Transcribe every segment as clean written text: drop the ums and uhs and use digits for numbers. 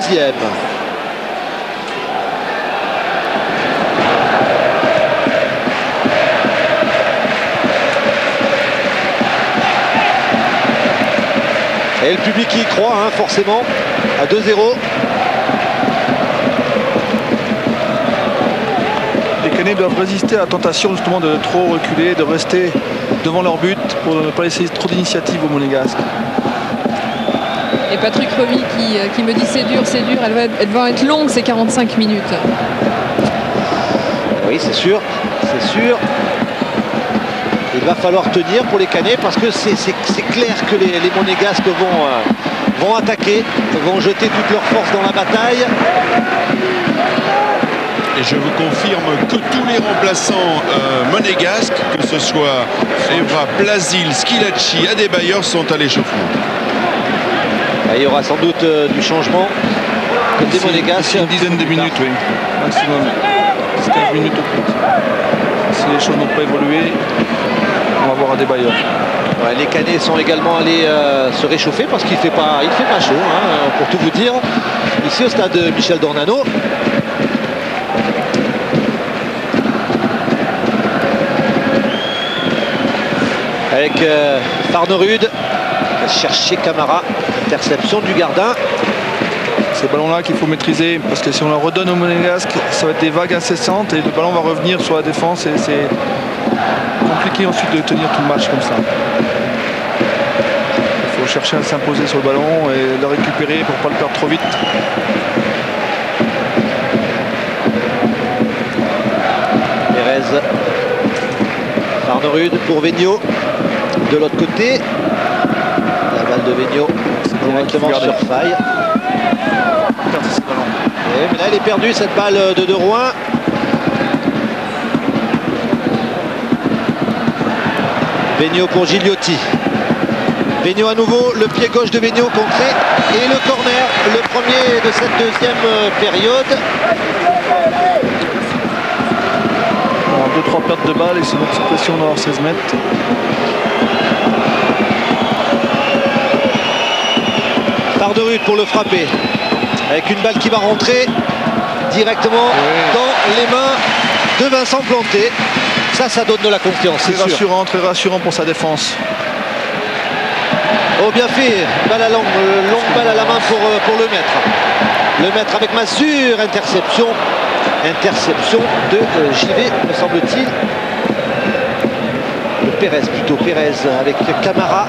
deuxième. Et le public y croit, hein, forcément, à 2-0. Les Canets doivent résister à la tentation justement de trop reculer, de rester devant leur but pour ne pas laisser trop d'initiative au Monégasque. Et Patrick Remy qui me dit c'est dur, elles vont être longues ces 45 minutes. Oui, c'est sûr, c'est sûr. Il va falloir tenir pour les Canets parce que c'est clair que les Monégasques vont attaquer, vont jeter toute leur force dans la bataille. Et je vous confirme que tous les remplaçants monégasques, que ce soit Evra, Plasil, Schillaci, Adebayor, sont à l'échauffement. Il y aura sans doute du changement côté monégasque. Une dizaine de minutes, oui, maximum. 15 minutes au plus. Si les choses n'ont pas évolué, on va voir Adebayor. Ouais, les Canets sont également allés se réchauffer parce qu'il fait pas chaud, hein, pour tout vous dire. Ici au stade Michel Dornano. Avec Farnerud qui va chercher Camara. Interception du gardien. Ces ballons-là qu'il faut maîtriser parce que si on leur redonne au Monégasque, ça va être des vagues incessantes et le ballon va revenir sur la défense et c'est compliqué ensuite de tenir tout le match comme ça. Il faut chercher à s'imposer sur le ballon et le récupérer pour ne pas le perdre trop vite. Pérez. Farnerud pour Vigneault. De l'autre côté. La balle de Vigneault. Directement sur Faye. Mais là, elle est perdue, cette balle de Rouen. Vigneault pour Gigliotti. Vigneault à nouveau, le pied gauche de Vigneault contré. Et le corner, le premier de cette deuxième période. 2-3 pertes de balles et c'est notre suppression dans leurs 16 mètres. Farnerud pour le frapper. Avec une balle qui va rentrer directement dans les mains de Vincent Planté. Ça donne de la confiance, c'est sûr. Très rassurant pour sa défense. Oh, bien fait. Balle à longue balle à la main pour le mettre. Le mettre avec Masure. Interception. Interception de JV, me semble-t-il. De Pérez plutôt. Pérez avec Camara.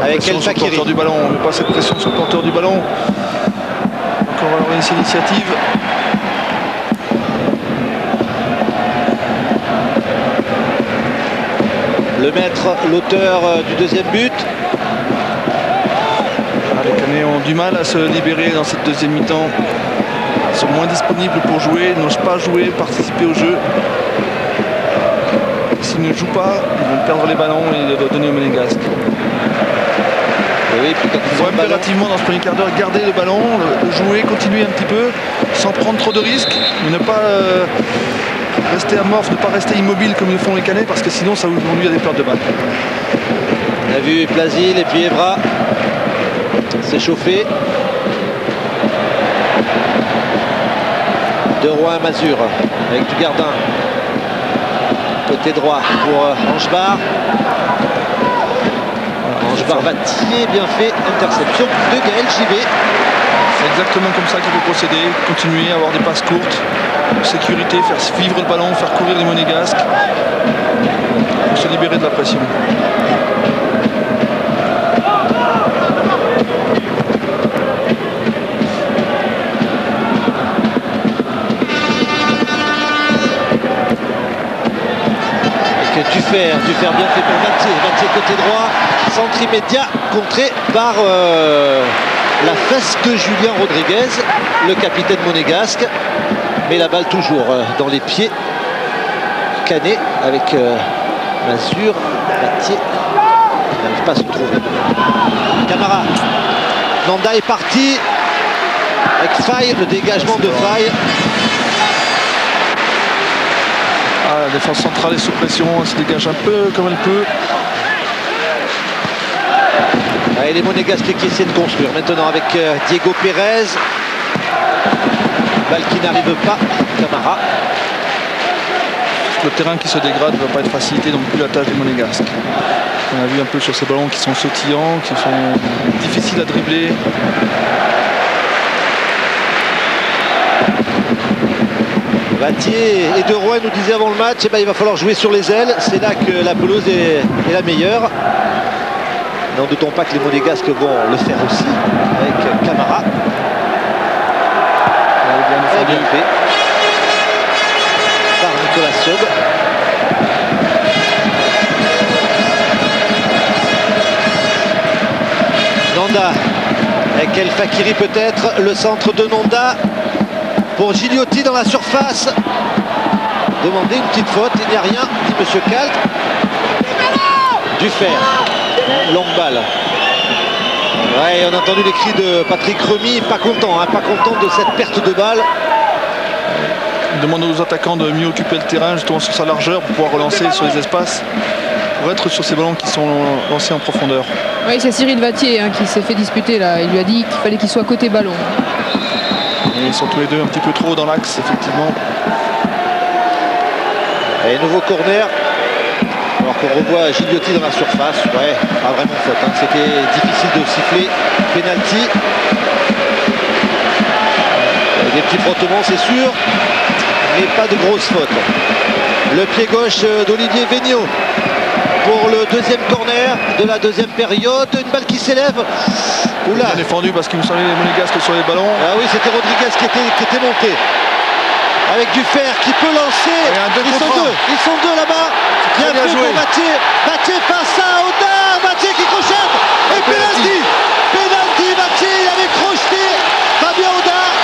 Avec El Fakiri. Du ballon, on ne met pas cette pression sur le porteur du ballon. Donc on va leur laisser l'initiative. Le maître, l'auteur du deuxième but. Les Canets ont du mal à se libérer dans cette deuxième mi-temps. Ils sont moins disponibles pour jouer, n'osent pas jouer, participer au jeu. S'ils ne jouent pas, ils vont perdre les ballons et les donner au Monégasque. Oui, il faut impérativement dans ce premier quart d'heure garder le ballon, le jouer, continuer un petit peu, sans prendre trop de risques, mais ne pas rester amorphe, ne pas rester immobile comme le font les Canets, parce que sinon ça vous conduit à des pertes de balles. On a vu Plasil et puis Evra s'échauffer. De Rouen à Masure avec du gardien. Côté droit pour Angebar. Angebar va tirer, bien fait. Interception de Gaël JV. C'est exactement comme ça qu'il faut procéder. Continuer à avoir des passes courtes. Sécurité, faire vivre le ballon, faire courir les Monégasques. Pour se libérer de la pression. Dufer bien fait pour Mathieu côté droit, centre immédiat contré par la fesse de Julien Rodriguez, le capitaine monégasque, mais la balle toujours dans les pieds Canet avec Masure. Mathieu n'arrive pas à se trouver. Camara, Nanda est parti avec Faye, le dégagement de Faye. La défense centrale est sous pression, elle se dégage un peu comme elle peut. Et les Monégasques qui essaient de construire maintenant avec Diego Pérez. Balle qui n'arrive pas, Camara. Le terrain qui se dégrade ne va pas être facilité non plus la tâche des Monégasques. On a vu un peu sur ces ballons qui sont sautillants, qui sont difficiles à dribbler. Vattier et De Roy nous disaient avant le match, il va falloir jouer sur les ailes. C'est là que la pelouse est la meilleure. N'en doutons pas que les Monégasques vont le faire aussi avec Camara. Bien fait par Nicolas Seub. Nanda avec El Fakiri peut-être, le centre de Nanda pour Gigliotti dans la surface. Demandez une petite faute, il n'y a rien, dit Monsieur Kalt. Du fer, longue balle. Ouais, on a entendu les cris de Patrick Remy, pas content de cette perte de balle. Il demande aux attaquants de mieux occuper le terrain justement sur sa largeur pour pouvoir relancer sur les espaces, pour être sur ces ballons qui sont lancés en profondeur. Oui, c'est Cyril Vattier qui s'est fait disputer là. Il lui a dit qu'il fallait qu'il soit côté ballon. Et ils sont tous les deux un petit peu trop dans l'axe, effectivement. Et nouveau corner. Alors qu'on revoit Gigliotti dans la surface. Ouais, pas vraiment faute. C'était difficile de siffler. Penalty. Des petits frottements, c'est sûr. Mais pas de grosses fautes. Le pied gauche d'Olivier Véniaud pour le deuxième corner de la deuxième période. Une balle qui s'élève. Oula. Bien défendu parce qu'il me semblait les Monégasques sur les ballons. Ah oui, c'était Rodriguez qui était monté. Avec du fer qui peut lancer. Ils sont deux là-bas. Bien fait pour Vattier. Vattier face à Audard. Vattier qui crochette. Et penalty. Penalty, Vattier, il avait crocheté Fabien Audard.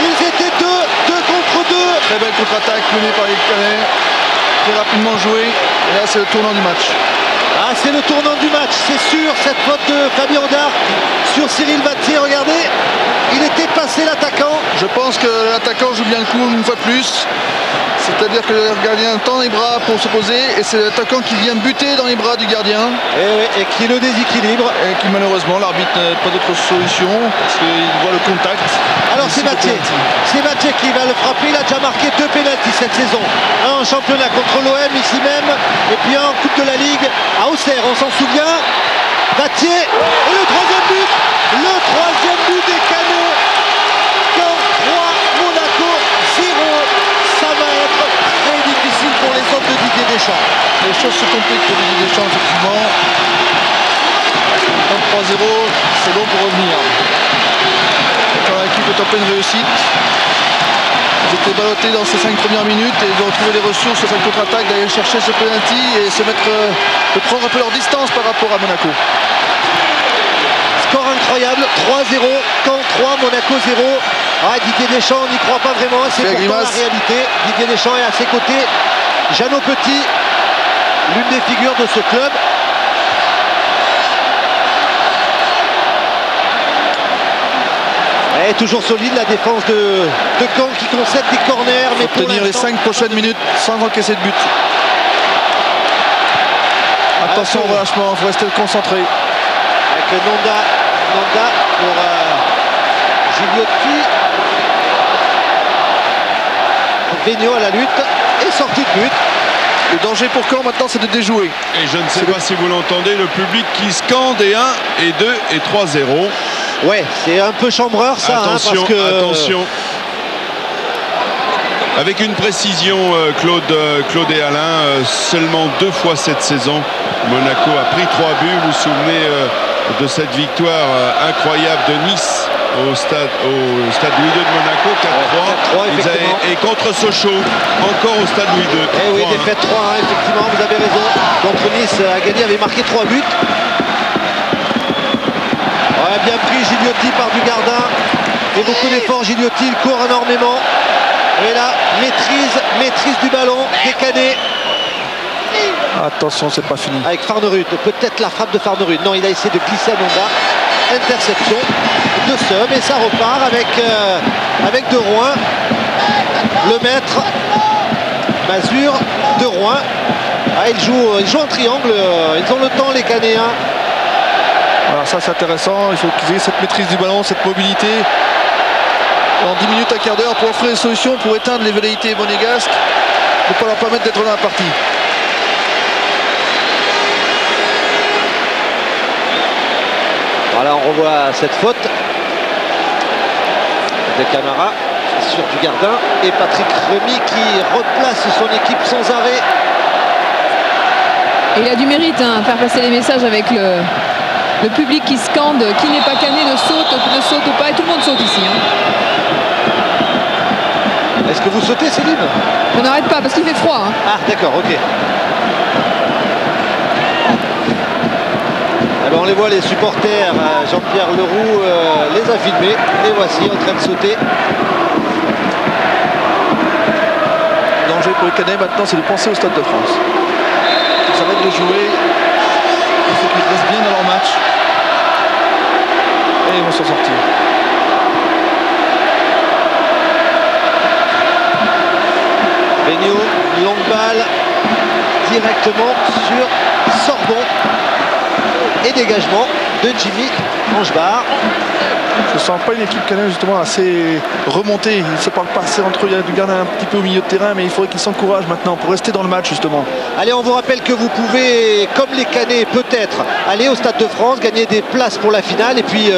Ils étaient deux contre deux. Très belle contre-attaque menée par les Canets. Très rapidement joué. Et là, c'est le tournant du match. Ah, c'est le tournant du match, c'est sûr. Cette faute de Fabien Audard sur Cyril Vattier. Regardez, il était passé l'attaquant. Je pense que l'attaquant joue bien le coup une fois de plus. C'est-à-dire que le gardien tend les bras pour se poser et c'est l'attaquant qui vient buter dans les bras du gardien. Et qui le déséquilibre. Et qui malheureusement, l'arbitre n'a pas d'autre solution parce qu'il voit le contact. Alors c'est Vattier. C'est Vattier qui va le frapper. Il a déjà marqué 2 pénaltys cette saison. Un en championnat contre l'OM ici même. Et puis un en Coupe de la Ligue à Auxerre, on s'en souvient. Vattier. Et le troisième but. Le troisième but des Canets. Caen 3, Monaco 0. Ça va être très difficile pour les hommes de Didier Deschamps. Les choses se compliquent pour Didier Deschamps, effectivement. 3-0, c'est bon pour revenir. Quand l'équipe est en pleine réussite, ils étaient ballottés dans ces 5 premières minutes et ils ont trouvé les ressources sur cette contre-attaque d'aller chercher ce penalty et de prendre un peu leur distance par rapport à Monaco. Score incroyable, 3-0, Caen 3, Monaco 0. Ah, Didier Deschamps n'y croit pas vraiment, c'est pourtant la réalité. Didier Deschamps est à ses côtés. Jeannot Petit, l'une des figures de ce club. Et toujours solide la défense de Caen qui concède des corners. Mais pour tenir les 5 prochaines minutes sans encaisser de but. Attention au relâchement, il faut rester concentré. Avec Nanda pour Gigliotti. Véniaud à la lutte et sortie de but. Le danger pour Caen maintenant, c'est de déjouer. Et je ne sais pas si vous l'entendez, le public qui scande et 1 et 2 et 3-0. Ouais, c'est un peu chambreur ça. Attention, parce que... attention. Avec une précision, Claude et Alain, seulement 2 fois cette saison, Monaco a pris 3 buts. Vous vous souvenez de cette victoire incroyable de Nice au stade Louis II de Monaco, 4-3. Et contre Sochaux, encore au stade Louis II. Eh oui, défaite 3-1, effectivement, vous avez raison. Contre Nice, Agani avait marqué 3 buts. Ouais, bien pris Gigliotti par Dugardin. Et beaucoup d'efforts, Gigliotti, il court énormément. Et là, maîtrise du ballon, décané. Attention, c'est pas fini. Avec Farnerud, peut-être la frappe de Farnerud. Non, il a essayé de glisser à Nanda. Interception de Seub et ça repart avec De Roy. Le maître Mazur de Rouen. Ah, ils jouent en triangle, ils ont le temps les Canéens. Alors ça c'est intéressant, il faut qu'ils aient cette maîtrise du ballon, cette mobilité. En 10 minutes, un quart d'heure pour offrir des solutions pour éteindre les velléités monégasques, ne pas leur permettre d'être dans la partie. Voilà, on revoit cette faute de Camara sur du gardien et Patrick Remy qui replace son équipe sans arrêt. Et il a du mérite à faire passer les messages avec le public qui scande, qui n'est pas cané, ne saute pas, et tout le monde saute ici. Est-ce que vous sautez, Céline? On n'arrête pas parce qu'il fait froid. Ah d'accord, ok. Eh ben, on les voit, les supporters, Jean-Pierre Leroux les a filmés, les voici en train de sauter. Le danger pour les Canets maintenant, c'est de penser au Stade de France. Ça va être de jouer, il faut qu'ils restent bien dans leur match. Et ils vont s'en sortir. Benio, longue balle, directement sur Sorbon. Et dégagement de Jimmy Angebar. Je ne sens pas une équipe canaise justement assez remontée. Ils ne se parlent pas assez entre eux. Il y a du gardien un petit peu au milieu de terrain, mais il faudrait qu'ils s'encouragent maintenant pour rester dans le match justement. Allez, on vous rappelle que vous pouvez, comme les Canets peut-être, aller au Stade de France, gagner des places pour la finale et puis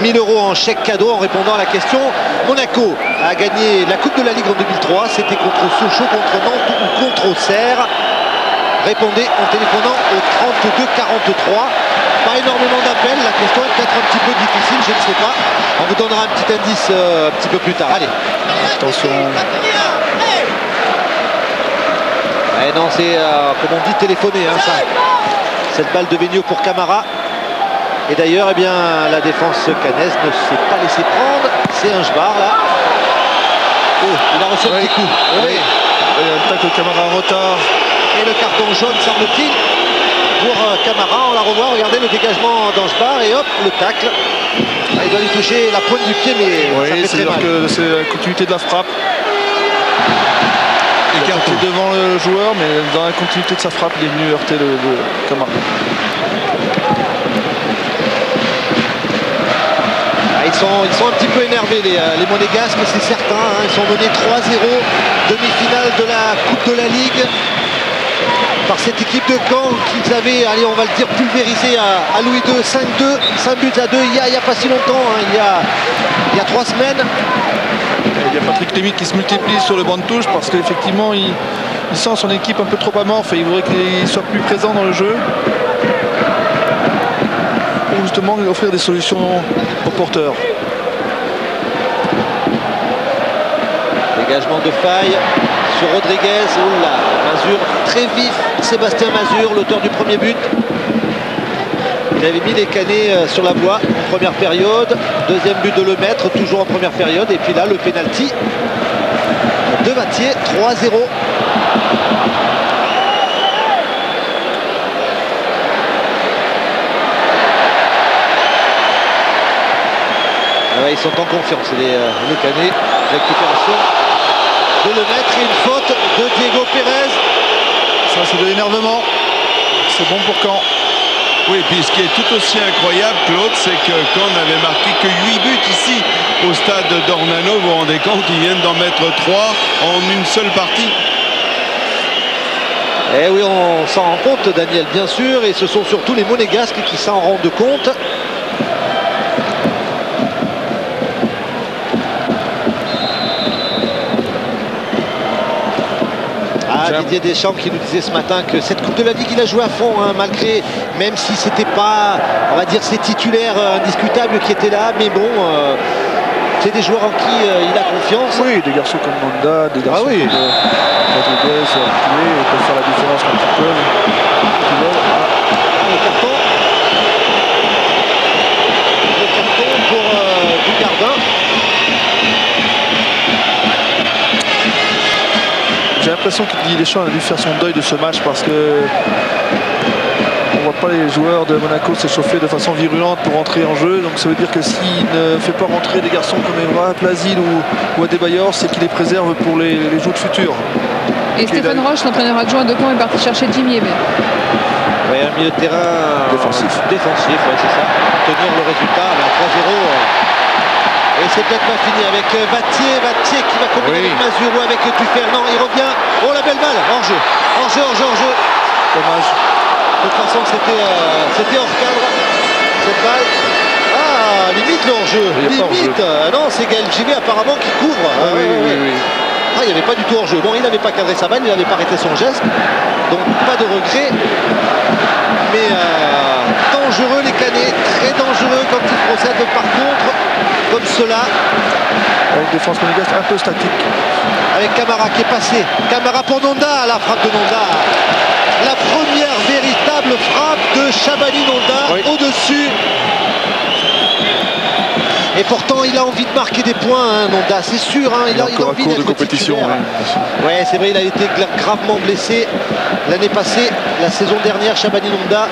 1000 € en chèque cadeau en répondant à la question. Monaco a gagné la Coupe de la Ligue en 2003. C'était contre Sochaux, contre Nantes ou contre Auxerre. Répondez en téléphonant au 32 43. Pas énormément d'appels, la question est peut-être un petit peu difficile, je ne sais pas. On vous donnera un petit indice un petit peu plus tard. Allez. Attention. Eh non, c'est comme on dit téléphoner, hein, ça. Cette balle de Benio pour Camara. Et d'ailleurs, eh bien, la défense canaise ne s'est pas laissé prendre. C'est un Angebar là. Oh, il a reçu un petit coup. Oui. Il y a un tacle de Camara en retard. Et le carton jaune, semble-t-il, pour Camara. On la revoit, regardez le dégagement d'Angebar et hop, le tacle. Ah, il doit lui toucher la pointe du pied, mais oui, ça fait très mal. que c'est la continuité de la frappe. Il est devant le joueur, mais dans la continuité de sa frappe, il est venu heurter le Camara. Ah, ils sont un petit peu énervés, les Monégasques, c'est certain. Hein. Ils sont menés 3-0, demi-finale de la Coupe de la Ligue. Par cette équipe de Caen qu'ils avaient, allez, on va le dire, pulvérisé à Louis II, 5-2, 5 buts à 2 il y a pas si longtemps, hein, il y a 3 semaines. Il y a Patrick Lémy qui se multiplie sur le banc de touche parce qu'effectivement il sent son équipe un peu trop amorphe et il voudrait qu'il soit plus présent dans le jeu pour justement offrir des solutions aux porteurs. Dégagement de faille sur Rodriguez. Oula, Mazur très vif. Sébastien Mazur, l'auteur du premier but. Il avait mis les Canets sur la voie en première période. Deuxième but de Lemaître, toujours en première période. Et puis là, le pénalty de Vattier, 3-0. Ah ouais, ils sont en confiance, les Canets. Récupération de Lemaître et une faute de Diego Pérez. Ça, c'est de l'énervement. C'est bon pour Caen. Oui, puis ce qui est tout aussi incroyable, Claude, c'est que Caen n'avait marqué que 8 buts ici au stade d'Ornano. Vous vous rendez compte qu'ils viennent d'en mettre 3 en une seule partie. Eh oui, on s'en rend compte, Daniel, bien sûr, et ce sont surtout les Monégasques qui s'en rendent compte. Didier Deschamps qui nous disait ce matin que cette Coupe de la Ligue il a joué à fond, hein, malgré, même si c'était pas, on va dire, ses titulaires indiscutables qui étaient là, mais bon, c'est des joueurs en qui il a confiance. Oui, des garçons comme Manda, des garçons oui. comme Rodriguez, ils peuvent faire la différence quand ils peuvent. Le carton pour Dugardin. J'ai l'impression que Didier Deschamps a dû faire son deuil de ce match parce que on voit pas les joueurs de Monaco s'échauffer de façon virulente pour entrer en jeu. Donc ça veut dire que s'il ne fait pas rentrer des garçons comme Evra, Plasil ou Adebayor, c'est qu'il les préserve pour les jours futurs. Et Stéphane Roche, l'entraîneur adjoint de Caen, est parti chercher Jimmy Hébert. Ouais, un milieu de terrain défensif. Défensif, ouais, c'est ça. Tenir le résultat, mais à 3-0. Et c'est peut-être pas fini avec Vattier qui va combiner avec Mazur ou avec Duffer. Non, il revient. Oh, la belle balle. Hors-jeu. Dommage. De toute façon, c'était hors cadre, cette balle. Ah, limite le hors-jeu. Limite. Non, c'est Gaël Givet apparemment qui couvre. Oui. Ah, il n'y avait pas du tout hors-jeu. Bon, il n'avait pas cadré sa balle, il n'avait pas arrêté son geste. Donc, pas de regret. Mais dangereux les Canets. Très dangereux quand ils procèdent par contre, comme cela. Avec défense monégasque un peu statique. Avec Camara qui est passé. Camara pour Nonda, la frappe de Nonda. La première véritable frappe de Chabani Nonda au-dessus. Et pourtant, il a envie de marquer des points, hein, Nonda, c'est sûr. Hein, il a envie d'être compétition. Ouais, c'est vrai, il a été gravement blessé l'année passée, la saison dernière, Chabani Nonda.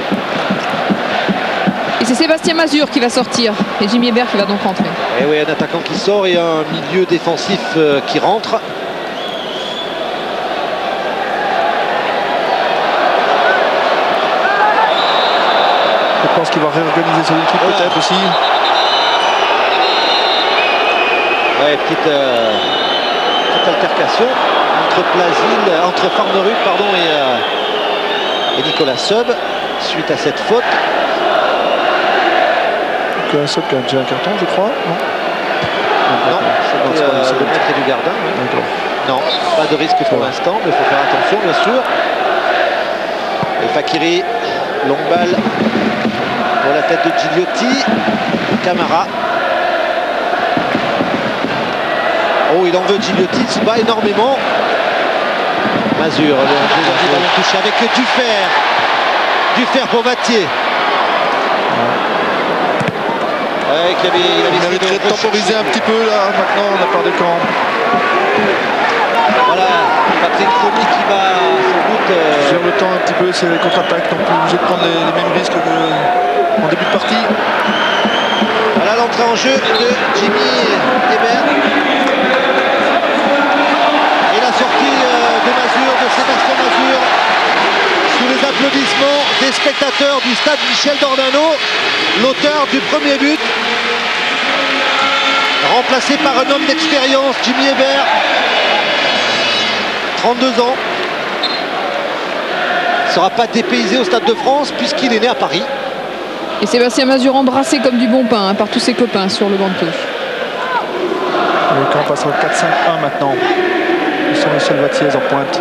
Et c'est Sébastien Mazur qui va sortir et Jimmy Hébert qui va donc rentrer. Et oui, un attaquant qui sort et un milieu défensif qui rentre. Je pense qu'il va réorganiser son équipe peut-être aussi. Ouais, petite altercation entre Farnerud et Nicolas Seub suite à cette faute. Nicolas Seub qui a déjà un carton, je crois. Non, c'est le maître du gardien. Oui. Non, pas de risque pour l'instant, mais il faut faire attention bien sûr. Et Fakiri, longue balle pour la tête de Gigliotti. Camara. Oh, il en veut Gigliotti, il se bat énormément. Mazur, le touche avec Duffer. Duffer pour Vattier. Ouais, il mériterait de temporiser un petit peu là, maintenant, de la part de Caen. Voilà, Patrick Fourmi qui va sans doute... Gère le temps un petit peu, c'est les contre-attaques, donc obligé de prendre les mêmes risques qu'en début de partie. Voilà l'entrée en jeu de Jimmy Hébert. Et la sortie de Mazur, de Sébastien Mazur, sous les applaudissements des spectateurs du stade Michel Dornano, l'auteur du premier but, remplacé par un homme d'expérience, Jimmy Hébert, 32 ans, ne sera pas dépaysé au Stade de France puisqu'il est né à Paris. Et Sébastien Mazur embrassé comme du bon pain par tous ses copains sur le banc de touche. Et quand on passe au 4-5-1 maintenant, ils sont les seuls Vattiez en pointe.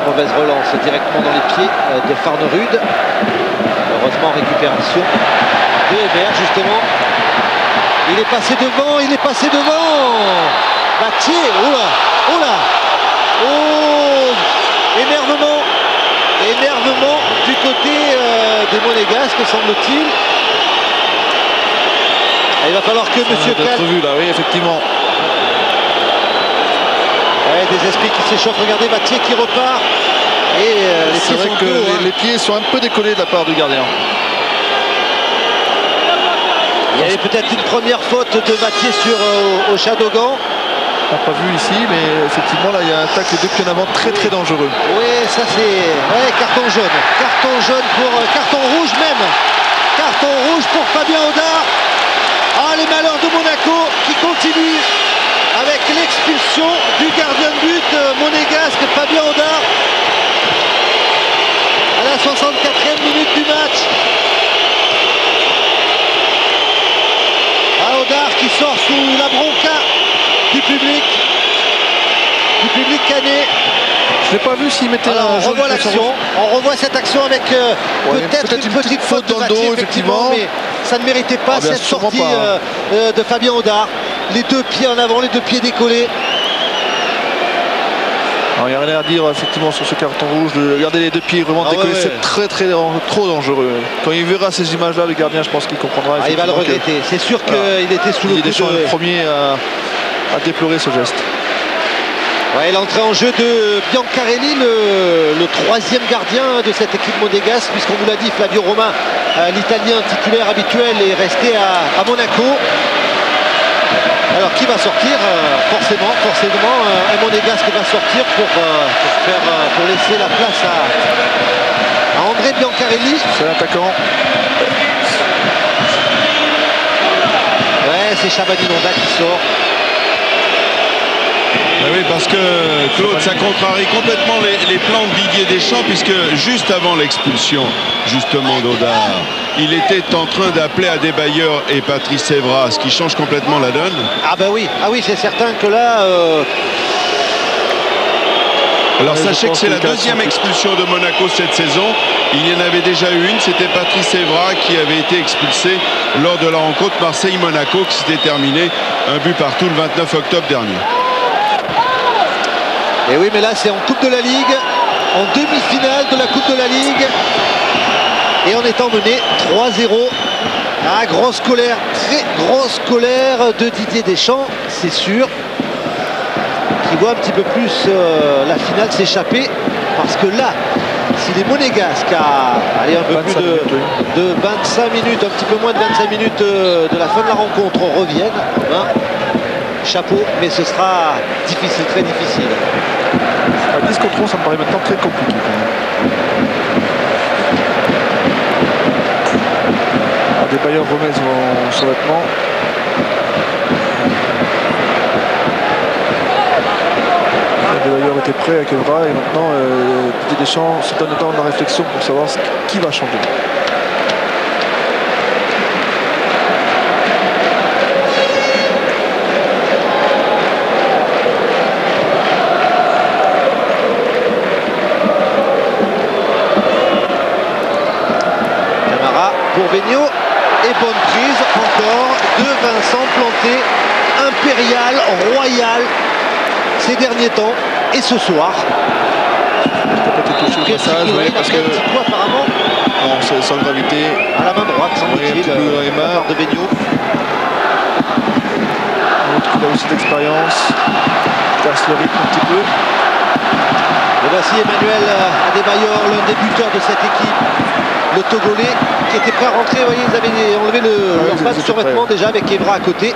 Mauvaise relance directement dans les pieds de Farnerud. Heureusement récupération de Hébert justement. Il est passé devant, Vattier, oh là, énervement du côté des Monégasques semble-t-il. Il va falloir que Monsieur Cal... vu là, oui effectivement. Ouais, des esprits qui s'échauffent, regardez Vattier qui repart. Et les pieds sont hauts, les pieds sont un peu décollés de la part du gardien. Il y avait peut-être une première faute de Vattier sur Ochadogan. On n'a pas vu ici, mais effectivement là il y a un tacle de pied en avant très dangereux. Oui, ça c'est... Ouais, carton jaune. Carton rouge même. Carton rouge pour Fabien Audard. Ah, les malheurs de Monaco qui continuent avec l'expulsion du gardien de but monégasque Fabien Audard à la 64e minute du match. Audard qui sort sous la bronca du public canet. Je n'ai pas vu s'il mettait on revoit l'action, on revoit cette action avec peut-être une petite faute dans le dos effectivement, mais ça ne méritait pas cette sortie de Fabien Audard. Les deux pieds en avant, les deux pieds décollés. Alors, il n'y a rien à dire effectivement sur ce carton rouge. De garder les deux pieds vraiment décollés, c'est trop dangereux. Quand il verra ces images-là, le gardien, je pense qu'il comprendra. Il va le regretter. C'est sûr qu'il était sous le coup de... le premier à déplorer ce geste. Ouais, l'entrée en jeu de Biancarelli, le troisième gardien de cette équipe monégasque, puisqu'on vous l'a dit, Flavio Romain, l'Italien titulaire habituel, est resté à Monaco. Alors qui va sortir? Forcément, un monégasque va sortir pour laisser la place à André Biancarelli. C'est l'attaquant. Ouais, c'est Chabani Nonda qui sort. Ben oui, parce que Claude, ça contrarie complètement les plans de Didier Deschamps, puisque juste avant l'expulsion, justement, d'Odar, il était en train d'appeler Adebayor et Patrice Evra, ce qui change complètement la donne. Ah ben oui, c'est certain que là... Alors sachez que c'est la deuxième expulsion de Monaco cette saison. Il y en avait déjà eu une, c'était Patrice Evra qui avait été expulsé lors de la rencontre Marseille-Monaco qui s'était terminée un but partout le 29 octobre dernier. Et oui, mais là c'est en Coupe de la Ligue, en demi-finale de la Coupe de la Ligue. Et en étant mené 3-0. Ah, grosse colère, très grosse colère de Didier Deschamps, c'est sûr. Qui voit un petit peu plus la finale s'échapper. Parce que là, si les Monégasques à aller un peu plus de 25 minutes, un petit peu moins de 25 minutes de la fin de la rencontre reviennent, hein, chapeau, mais ce sera difficile, très difficile. À 10 contre 11, ça me paraît maintenant très compliqué. Adebayor remet son vêtement. Adebayor était prêt avec Evra et maintenant Didier Deschamps se donne le temps de la réflexion pour savoir qui va changer. Vigno et bonne prise encore de Vincent Planté, impérial, royal ces derniers temps et ce soir. Peut-être touché au passage, oui, parce que quoi, apparemment. Non, c'est sans gravité. À la main droite, semble-t-il, de Vigno. Il a aussi d'expérience. Casse le rythme un petit peu. Et voici Emmanuel Adebayor, l'un des buteurs de cette équipe. Le Togolais qui était prêt à rentrer, vous voyez, ils avaient enlevé leur bas de survêtement déjà avec Evra à côté.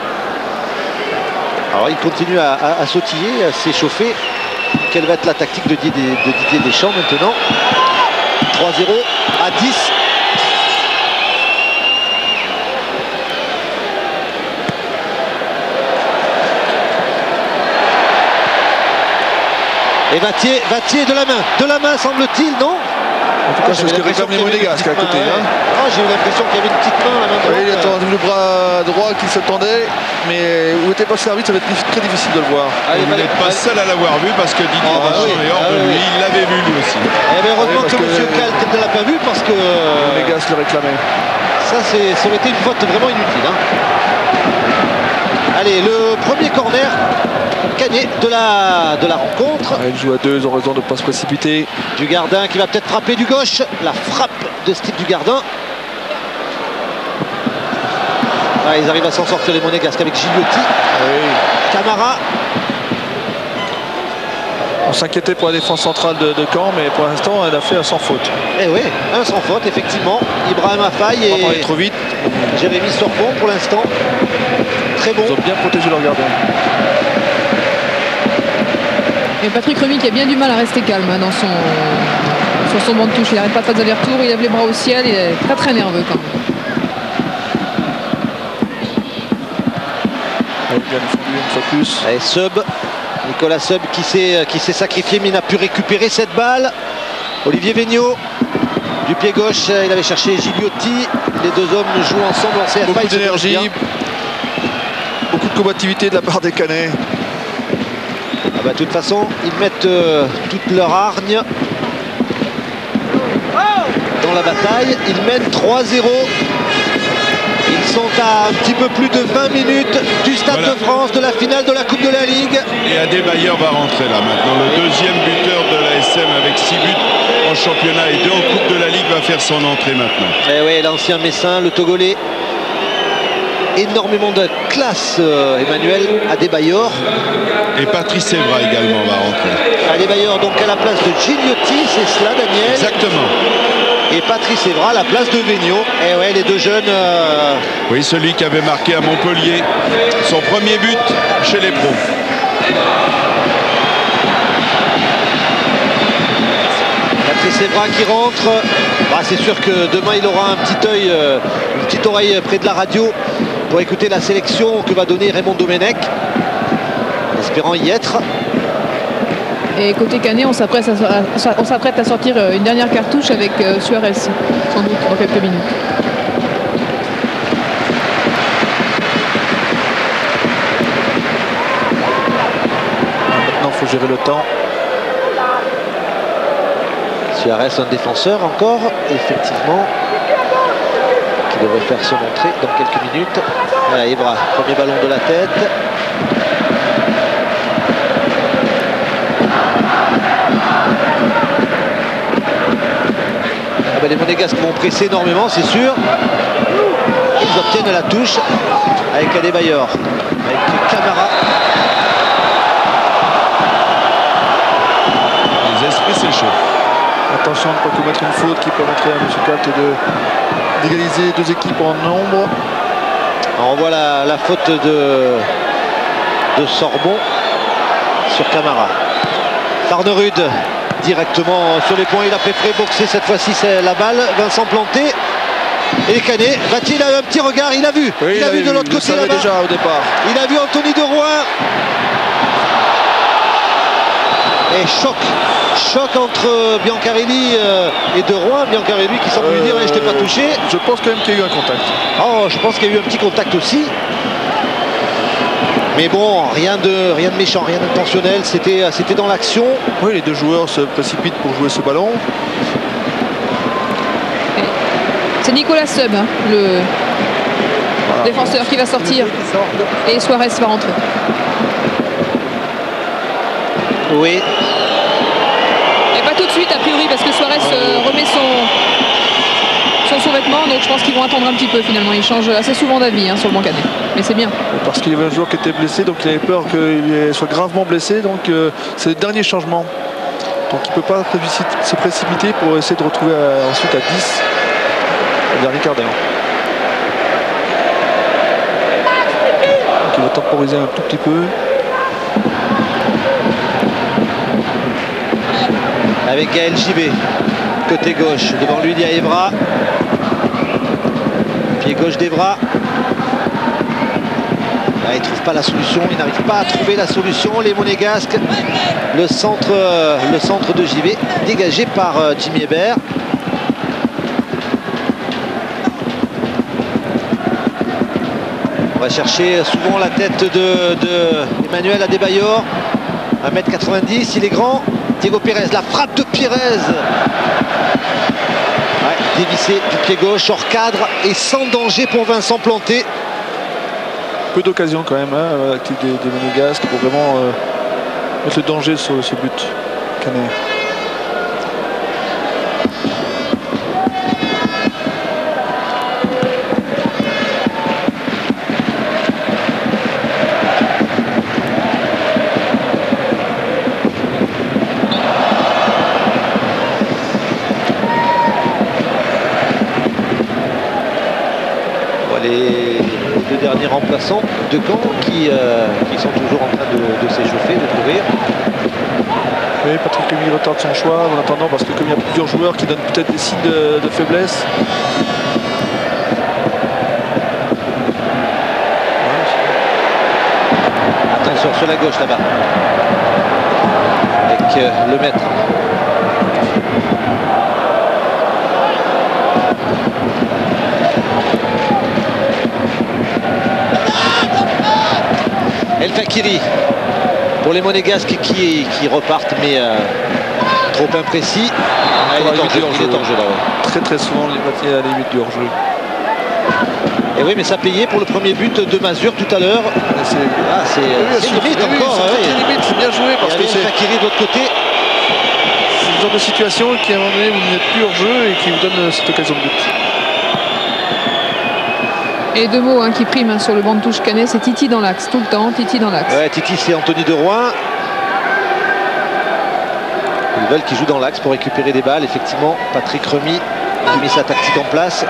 Alors il continue à sautiller, à s'échauffer. Quelle va être la tactique de Didier Deschamps maintenant? 3-0 à 10. Et Vattier de la main semble-t-il, non? En tout cas, c'est ce que réclament les Monégasques à côté. Ouais. Ah, j'ai eu l'impression qu'il y avait une petite main à la main droite. Oui, il a tendu le bras droit qui se tendait, mais où était pas servi, ça va être très difficile de le voir. Vous n'êtes pas seul à l'avoir vu parce que Didier Deschamps est hors de lui. Il l'avait vu lui aussi. Mais heureusement que M. Kalt ne l'a pas vu parce que... Les Monégasques le réclamaient. Ça aurait été une faute vraiment inutile. Hein. Allez, le premier corner gagné de la rencontre. Il joue à 2, ils ont raison de ne pas se précipiter. Dugardin qui va peut-être frapper du gauche. La frappe de Steve Dugardin. Ah, ils arrivent à s'en sortir les Monégasques avec Gigliotti. Oui. Camara. On s'inquiétait pour la défense centrale de Caen, mais pour l'instant, elle a fait sans faute. Eh oui, un sans faute, effectivement. Ibrahim Affaye et on va pas aller trop vite. Jérémy Sorpon pour l'instant. Très bon. Ils ont bien protégé leur gardien. Et Patrick Remy qui a bien du mal à rester calme hein, sur son banc de touche. Il n'arrête pas de faire des allers-retours, il lève les bras au ciel, il est très très nerveux quand même. Bien défendu une fois plus. Et Sub, Nicolas Sub qui s'est sacrifié mais il n'a pu récupérer cette balle. Olivier Vigno du pied gauche, il avait cherché Gigliotti. Les deux hommes jouent ensemble en CFA. Beaucoup d'énergie, beaucoup de combativité de la part des Canets. Ah bah, de toute façon, ils mettent toute leur hargne dans la bataille. Ils mènent 3-0. Ils sont à un petit peu plus de 20 minutes du Stade de France, de la finale de la Coupe de la Ligue. Et Adebayor va rentrer là maintenant. Le deuxième buteur de l'ASM avec 6 buts en championnat et 2 en Coupe de la Ligue va faire son entrée maintenant. Et oui, l'ancien Messin, le Togolais. énormément de classe, Emmanuel Adebayor. Et Patrice Evra également va rentrer. Adebayor donc à la place de Gigliotti, c'est cela Daniel. Exactement. Et Patrice Evra à la place de Vigneault. Et ouais, les deux jeunes. Oui, celui qui avait marqué à Montpellier son premier but chez les pros. Patrice Evra qui rentre. Bah, c'est sûr que demain il aura un petit œil, une petite oreille près de la radio pour écouter la sélection que va donner Raymond Domenech, espérant y être. Et côté Canet, on s'apprête à sortir une dernière cartouche avec Suarez, sans doute dans quelques minutes. Maintenant, il faut gérer le temps. Suarez, un défenseur encore, effectivement, qui devrait faire son entrée dans quelques minutes. Voilà, Evra, premier ballon de la tête. Ah ben, les Monégasques vont presser énormément, c'est sûr. Ils obtiennent la touche avec Adebayor, avec Camara. Les esprits s'échauffent. Attention de ne pas commettre une faute qui peut montrer à M. Cat d'égaliser deux équipes en nombre. On voit la faute de Sorbon sur Camara. Farnerud directement sur les points. Il a préféré boxer cette fois-ci, c'est la balle. Vincent Planté. Et Canet, va-t-il avoir un petit regard? Il a vu. Oui, il a vu de l'autre côté là-bas. Déjà au départ. Il a vu Anthony de Rouen. Et choc entre Biancarelli et de Rouen. Biancarelli qui semble lui dire je t'ai pas touché. Je pense quand même qu'il y a eu un contact. Oh, je pense qu'il y a eu un petit contact aussi. Mais bon, rien de méchant, rien d'intentionnel. C'était dans l'action. Oui, les deux joueurs se précipitent pour jouer ce ballon. C'est Nicolas Seub, hein, le défenseur qui va sortir. Et Suarez va rentrer. Oui. Et pas tout de suite a priori parce que Suarez remet son sous-vêtement, donc je pense qu'ils vont attendre un petit peu finalement. Ils changent assez souvent d'avis sur le banc Canet. Mais c'est bien. Parce qu'il y avait un joueur qui était blessé, donc il avait peur qu'il soit gravement blessé, donc c'est le dernier changement. Donc il ne peut pas se précipiter pour essayer de retrouver ensuite à 10 le dernier quart d'heure. Donc il va temporiser un tout petit peu. Avec Gaël Gibet, côté gauche. Devant lui, il y a Evra. Pied gauche d'Evra. Il ne trouve pas la solution, il n'arrive pas à trouver la solution. Les Monégasques, le centre de Gibet, dégagé par Jimmy Hébert. On va chercher souvent la tête de Emmanuel Adebayor. 1m90, il est grand. Diego Pérez, la frappe de Pérez. Ouais, dévissé du pied gauche, hors cadre et sans danger pour Vincent Planté. Peu d'occasions quand même, des Monégasques pour vraiment mettre le danger sur ce but. Canet. Les deux derniers remplaçants de Caen qui sont toujours en train de s'échauffer, de courir. Oui, Patrick Rémy retarde son choix en attendant parce que comme il y a plusieurs joueurs qui donnent peut-être des signes de faiblesse. Attention sur la gauche là-bas. Avec le maître. El Fakiri pour les Monégasques qui repartent mais trop imprécis. Il est en jeu là. Très très souvent les bâtis à la limite du hors-jeu. Et oui, mais ça payait pour le premier but de Mazur tout à l'heure. C'est limite encore. C'est limite, c'est bien joué parce que c'est El Fakiri de l'autre côté. C'est le genre de situation qui à un moment donné vous n'êtes plus hors-jeu et qui vous donne cette occasion de but. Et deux mots qui priment sur le banc de touche canet, c'est Titi dans l'axe, tout le temps, Titi dans l'axe. Ouais, Titi, c'est Anthony de Rouen. Ils veulent qu'il joue dans l'axe pour récupérer des balles. Effectivement, Patrick Remy a mis sa tactique en place.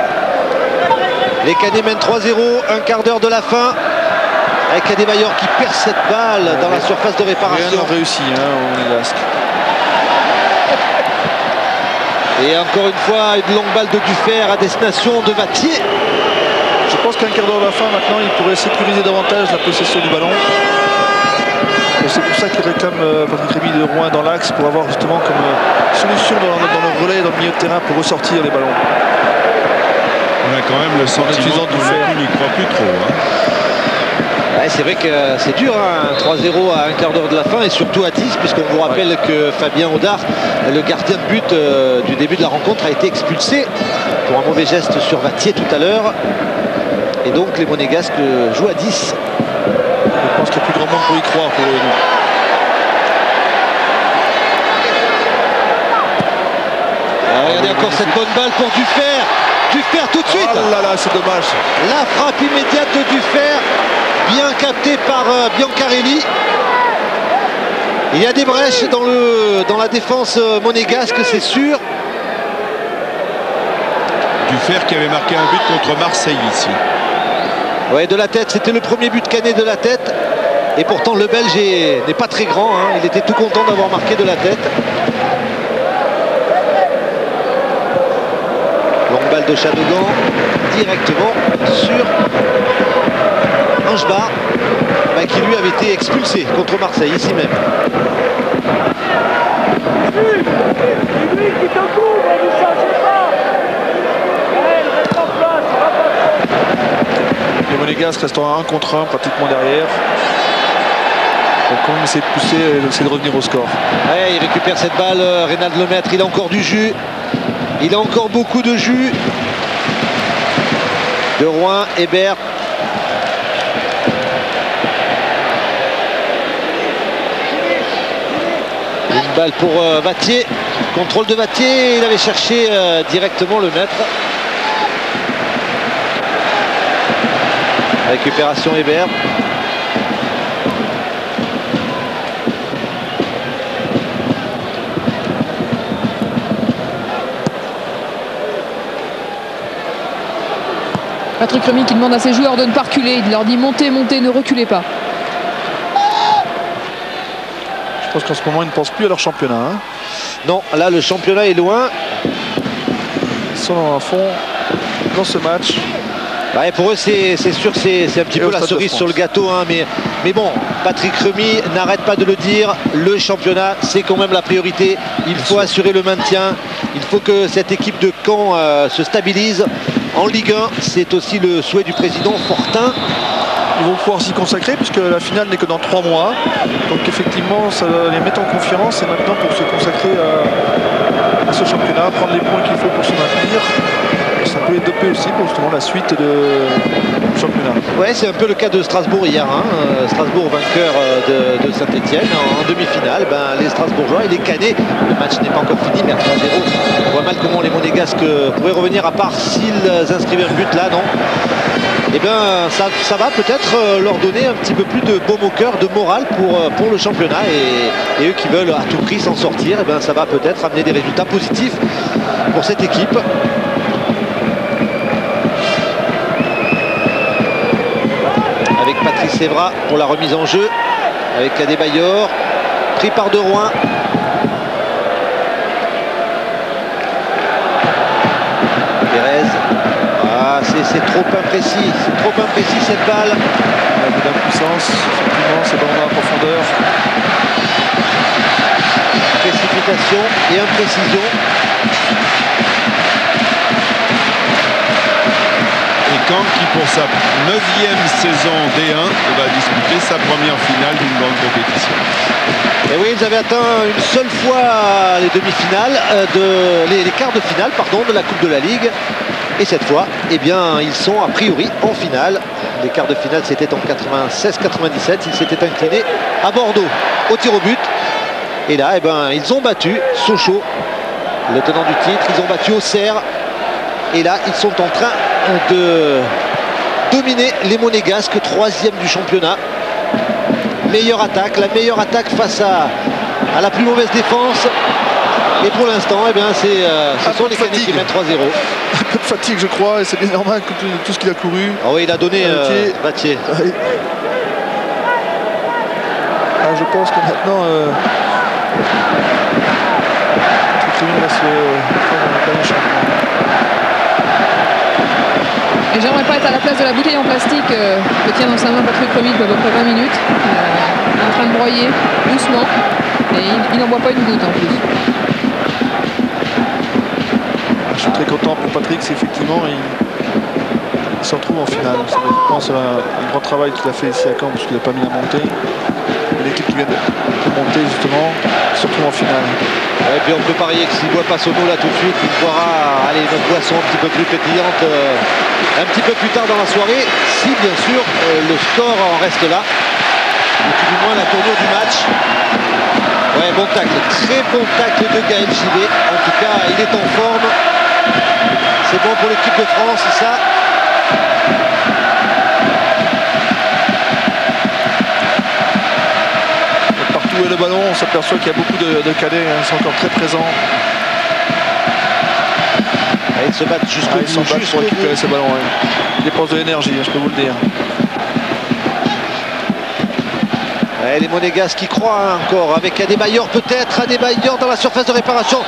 Les Canets mènent 3-0, un quart d'heure de la fin. Avec Adebayor qui perd cette balle dans la surface de réparation. Rien n'a réussi au Monégasque. Et encore une fois, une longue balle de Dufer à destination de Vattier. Je pense qu'un quart d'heure de la fin, maintenant, il pourrait sécuriser davantage la possession du ballon. Et c'est pour ça qu'il réclame Patrick Rémy de Rouen dans l'axe, pour avoir justement comme solution dans le relais, dans le milieu de terrain, pour ressortir les ballons. On a quand même le sentiment que Monaco n'y croit plus trop. Ouais, c'est vrai que c'est dur, 3-0 à un quart d'heure de la fin et surtout à 10, puisqu'on vous rappelle que Fabien Audard, le gardien de but du début de la rencontre, a été expulsé pour un mauvais geste sur Vattier tout à l'heure. Et donc les Monégasques jouent à 10. Je pense qu'il n'y a plus grand monde pour y croire pour eux. Regardez encore cette bonne balle pour Dufer. Dufer tout de suite. Oh là là, c'est dommage. La frappe immédiate de Dufer, bien captée par Biancarelli. Il y a des brèches dans la défense monégasque, c'est sûr. Dufer qui avait marqué un but contre Marseille ici. Ouais, de la tête, c'était le premier but canet de la tête. Et pourtant le Belge n'est pas très grand, il était tout content d'avoir marqué de la tête. Longue balle de Chadogan directement sur Angebar, qui lui avait été expulsé contre Marseille ici même. Les Monégasques restent en 1 contre 1 pratiquement derrière. Donc quand même essayer de pousser, essayer de revenir au score. Ouais, il récupère cette balle, Reynald Lemaître, il a encore du jus. Il a encore beaucoup de jus. De Rouen, Hébert. Une balle pour Vattier. Contrôle de Vattier, il avait cherché directement le maître. Récupération Hébert. Patrick Remy qui demande à ses joueurs de ne pas reculer. Il leur dit montez, montez, ne reculez pas. Je pense qu'en ce moment, ils ne pensent plus à leur championnat. Non, là, le championnat est loin. Ils sont à fond dans ce match. Ouais, pour eux, c'est sûr que c'est un petit peu la cerise sur le gâteau. Mais bon, Patrick Remy n'arrête pas de le dire. Le championnat, c'est quand même la priorité. Il faut assurer le maintien. Il faut que cette équipe de Caen se stabilise. En Ligue 1, c'est aussi le souhait du président Fortin. Ils vont pouvoir s'y consacrer puisque la finale n'est que dans 3 mois. Donc effectivement, ça va les mettre en confiance. Et maintenant, pour se consacrer à ce championnat, prendre les points qu'il faut pour se maintenir. Et ça peut les doper aussi pour justement la suite du championnat. Ouais, c'est un peu le cas de Strasbourg hier. Strasbourg vainqueur de Saint-Etienne en demi-finale. Les Strasbourgeois et les Canets. Le match n'est pas encore fini, mais à 3-0. On voit mal comment les Monégasques pourraient revenir, à part s'ils inscrivaient un but là, non. Eh bien, ça va peut-être leur donner un petit peu plus de baume au cœur, de morale pour le championnat. Et eux qui veulent à tout prix s'en sortir, eh bien, ça va peut-être amener des résultats positifs pour cette équipe. Avec Patrice Evra pour la remise en jeu. Avec Adebayor, pris par De Rouen. Pérez. C'est trop imprécis, cette balle. Un peu d'impuissance, effectivement, c'est dans la profondeur. Précipitation et imprécision. Et Caen qui pour sa 9e saison D1 va disputer sa première finale d'une grande compétition. Et oui, ils avaient atteint une seule fois les demi-finales, les quarts de finale de la Coupe de la Ligue. Et cette fois, eh bien, ils sont a priori en finale. Les quarts de finale, c'était en 96-97. Ils s'étaient inclinés à Bordeaux au tir au but. Et là, eh ben, ils ont battu Sochaux, le tenant du titre. Ils ont battu Auxerre. Et là, ils sont en train dominé les Monégasques, 3e du championnat. Meilleure attaque, la meilleure attaque face à la plus mauvaise défense. Et pour l'instant, eh bien, ce sont les Canis qui mènent 3-0. Un peu de fatigue, je crois, et c'est bien normal, tout ce qu'il a couru. Ah oui, il a donné Batier. Oui. Alors, je pense que maintenant, va se faire un changement. Et j'aimerais pas être à la place de la bouteille en plastique que tient dans sa main Patrick Remy depuis à peu près 20 minutes. Il est en train de broyer doucement. Et il n'en boit pas une goutte en plus. Je suis très content pour Patrick, c'est effectivement il se retrouve en finale. Je pense que c'est un grand travail qu'il a fait ici à Caen parce qu'il n'a pas mis la montée. L'équipe qui vient de monter justement se retrouve en finale. Et puis on peut parier que s'il boit pas son eau là tout de suite, il boira notre boisson un petit peu plus pétillante un petit peu plus tard dans la soirée, si bien sûr le score en reste là, ou tout du moins la tournure du match. Ouais, bon tacle, très bon tacle de Gaël Givet. En tout cas, il est en forme. C'est bon pour l'équipe de France, ça. Partout où est le ballon, on s'aperçoit qu'il y a beaucoup de cadets, ils sont encore très présents. Et ils se battent jusqu'au bout. Ils sont battus pour récupérer ce ballon. Ouais. Ils dépensent de l'énergie, je peux vous le dire. Ouais, les Monégasques qui croient encore, avec Adebayor peut-être, Adebayor dans la surface de réparation.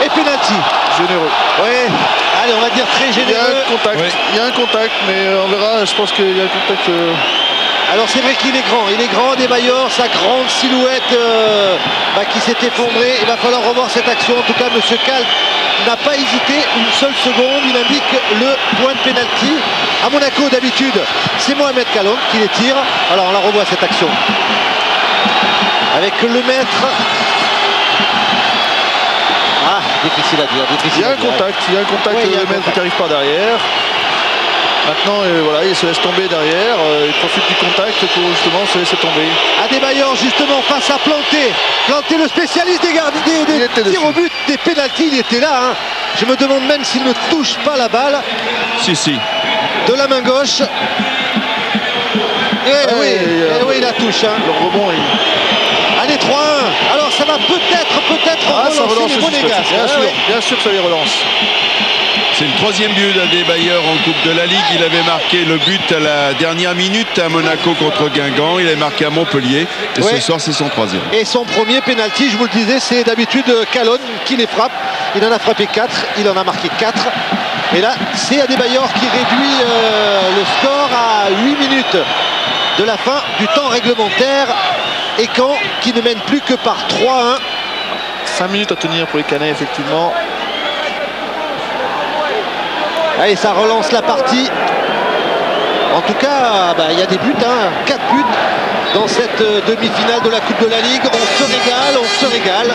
Et penalty. Généreux. Oui, allez, on va dire très généreux. Il y a un contact, mais on verra, je pense qu'il y a un contact. Alors c'est vrai qu'il est grand Adebayor, sa grande silhouette qui s'est effondrée. Il va falloir revoir cette action. En tout cas, M. Cal n'a pas hésité une seule seconde. Il indique le point de pénalty. À Monaco, d'habitude, c'est Mohamed Kalon qui les tire. Alors on la revoit cette action. Avec le maître. Ah, difficile à dire. Il y a un contact, Ouais, le maître qui n'arrive pas derrière. Maintenant, voilà, il se laisse tomber derrière. Il profite du contact pour justement se laisser tomber. Adebayor, justement, face à Planté. Planté, le spécialiste des tirs au but, des pénaltys, il était là. Hein. Je me demande même s'il ne touche pas la balle. Si. De la main gauche. Oui, il la touche. Hein. Le rebond, Allez, 3-1. Alors, ça va peut-être relancer les Monégasques. Bien sûr que ça les relance. C'est le 3e but d'Adebayor en Coupe de la Ligue. Il avait marqué le but à la dernière minute à Monaco contre Guingamp. Il avait marqué à Montpellier. Et ce soir, c'est son 3e. Et son premier pénalty, je vous le disais, c'est d'habitude Kalon qui les frappe. Il en a frappé 4. Il en a marqué 4. Et là, c'est Adebayor qui réduit le score à 8 minutes de la fin du temps réglementaire. Et Caen qui ne mène plus que par 3-1. 5 minutes à tenir pour les Canets, effectivement. Allez, ça relance la partie. En tout cas, il y a des buts, 4 buts dans cette demi-finale de la Coupe de la Ligue. On se régale.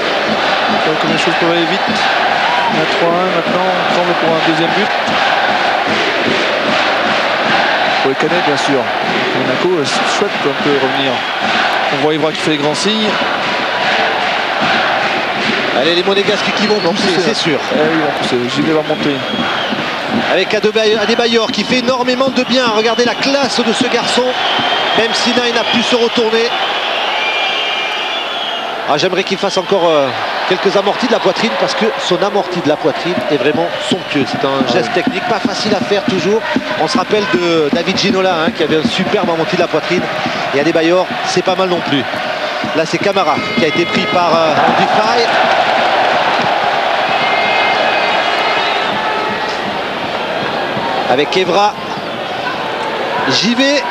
Comme les choses peuvent aller vite. On a 3-1 maintenant, on tremble pour un deuxième but. Pour les Canets, bien sûr. Monaco, c'est chouette qu'on peut revenir. On voit Ibra qui fait les grands signes. Allez, les Monégasques qui vont pousser, c'est sûr. Ils vont pousser, Givet va monter. Avec Adebayor qui fait énormément de bien. Regardez la classe de ce garçon. Même si il n'a pu se retourner. J'aimerais qu'il fasse encore quelques amortis de la poitrine parce que son amorti de la poitrine est vraiment somptueux. C'est un geste technique, pas facile à faire toujours. On se rappelle de David Ginola qui avait un superbe amorti de la poitrine. Et Adebayor, c'est pas mal non plus. Là, c'est Camara qui a été pris par Andy Faye. Avec Evra, Givet.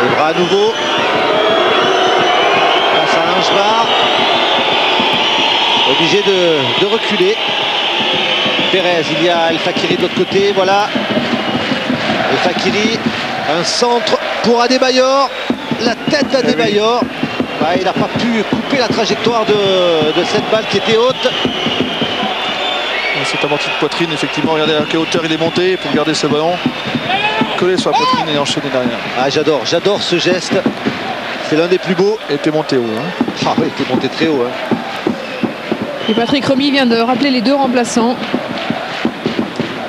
Evra à nouveau. Face à Lingebar. Obligé de reculer. Pérez, il y a El Fakiri de l'autre côté, voilà. El Fakiri, un centre pour Adebayor. La tête d'Adebayor. Il n'a pas pu couper la trajectoire de cette balle qui était haute. Cette amorti de poitrine, effectivement, regardez à quelle hauteur il est monté pour garder ce ballon. Coller sur la poitrine et enchaîner derrière. J'adore ce geste. C'est l'un des plus beaux. Il était monté haut. Il était monté très haut. Et Patrick Remy vient de rappeler les deux remplaçants.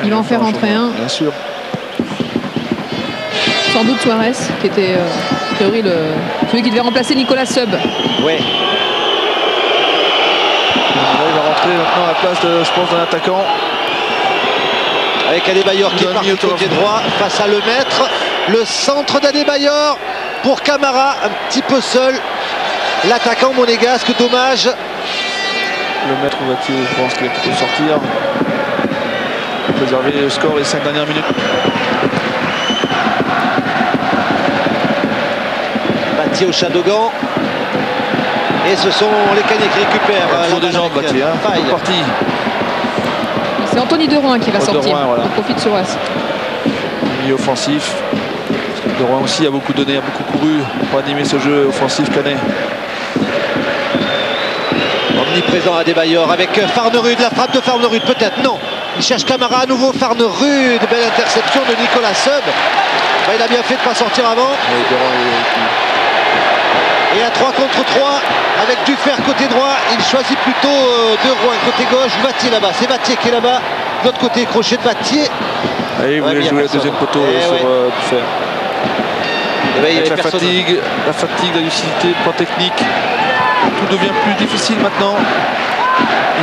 Il va en faire rentrer un. Bien sûr. Sans doute Suarez, qui était a priori celui qui devait remplacer Nicolas Sub. Ouais. Là, il va rentrer maintenant à la place, je pense, d'un attaquant. Avec Adebayor qui part du côté droit face à Lemaître. Le centre d'Adebayor pour Camara, un petit peu seul. L'attaquant monégasque, dommage. Lemaître va-t-il, je pense qu'il va plutôt sortir. Préserver le score les 5 dernières minutes. Batti au Chadogan. Et ce sont les Canets qui récupèrent. Toujours des jambes, Batti. Faille. Parti. C'est Anthony De Roin qui va sortir. Rouen, voilà. Au profit de Suarez. Milieu offensif. De Rouen aussi a beaucoup donné, a beaucoup couru pour animer ce jeu offensif canet. Omniprésent Adebayor avec Farnerud, la frappe de Farnerud peut-être, non. Il cherche Camara à nouveau, Farnerud, belle interception de Nicolas Sub. Bah, il a bien fait de ne pas sortir avant. Et à 3 contre 3 avec Dufer côté droit, il choisit plutôt De Rouen côté gauche. Vattier là-bas, c'est Vattier qui est là-bas. De l'autre côté, crochet de Vattier. Et il voulait jouer le deuxième poteau sur Dufer. Avec la fatigue, la lucidité, le point technique. Tout devient plus difficile maintenant.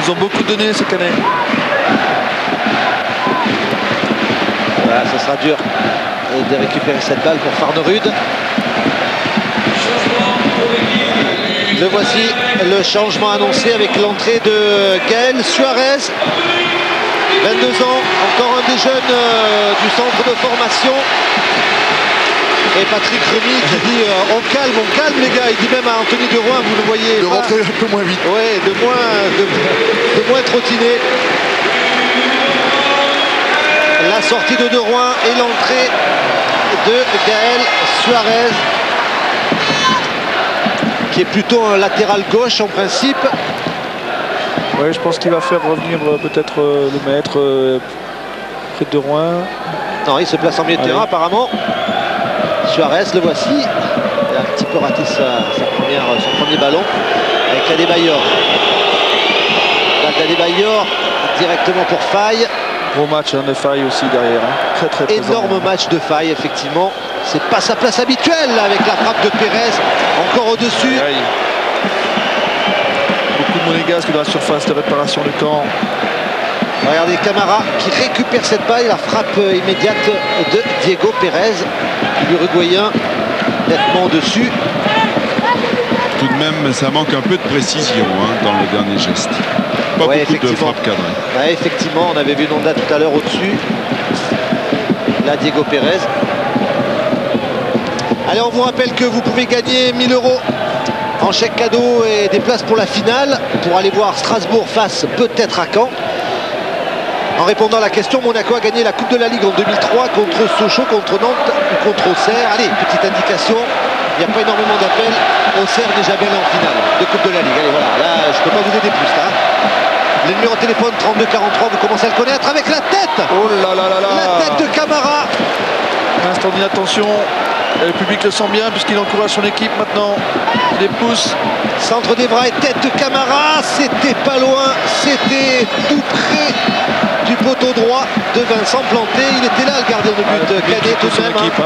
Ils ont beaucoup donné ces Canets. Voilà, ça sera dur de récupérer cette balle pour Farnerud. Le voici, le changement annoncé avec l'entrée de Gaël Suarez. 22 ans, encore un des jeunes du centre de formation. Et Patrick Remy qui dit on calme les gars. Il dit même à Anthony De Rouen, vous le voyez. De rentrer un peu moins vite. Ouais, de moins trottiner. La sortie de Rouen et l'entrée de Gaël Suarez, qui est plutôt un latéral gauche en principe. Oui, je pense qu'il va faire revenir peut-être le maître près de Rouen. Non, il se place en milieu de terrain apparemment. Suarez, le voici. Il a un petit peu raté son premier ballon avec Adebayor. Adebayor directement pour Faye. Gros match de Faye aussi derrière. Très très présent. Énorme match de Faye, effectivement. C'est pas sa place habituelle là, avec la frappe de Pérez. Encore au-dessus. Beaucoup de monégasques dans la surface de réparation du camp. Regardez Camara qui récupère cette balle, la frappe immédiate de Diego Pérez, l'Uruguayen nettement au-dessus. Tout de même, ça manque un peu de précision dans le dernier geste. Pas beaucoup de frappes cadrées. Ouais, effectivement, on avait vu Nonda tout à l'heure au-dessus. Là, Diego Pérez. Allez, on vous rappelle que vous pouvez gagner 1000 € en chèque cadeau et des places pour la finale pour aller voir Strasbourg face peut-être à Caen. En répondant à la question, Monaco a gagné la Coupe de la Ligue en 2003 contre Sochaux, contre Nantes ou contre Auxerre. Allez, petite indication, il n'y a pas énormément d'appels. Auxerre n'est jamais allé en finale de Coupe de la Ligue. Allez, voilà, là, je ne peux pas vous aider plus. Là. Les numéros de téléphone 3243, vous commencez à le connaître avec la tête. Oh là là là là. La tête de Camara. Un instant d'inattention. Le public le sent bien puisqu'il encourage son équipe maintenant. Il les pousse. Centre des bras et tête de Camara. C'était pas loin. C'était tout près du poteau droit de Vincent Planté. Il était là, le gardien de but cadet tout de même. Équipe,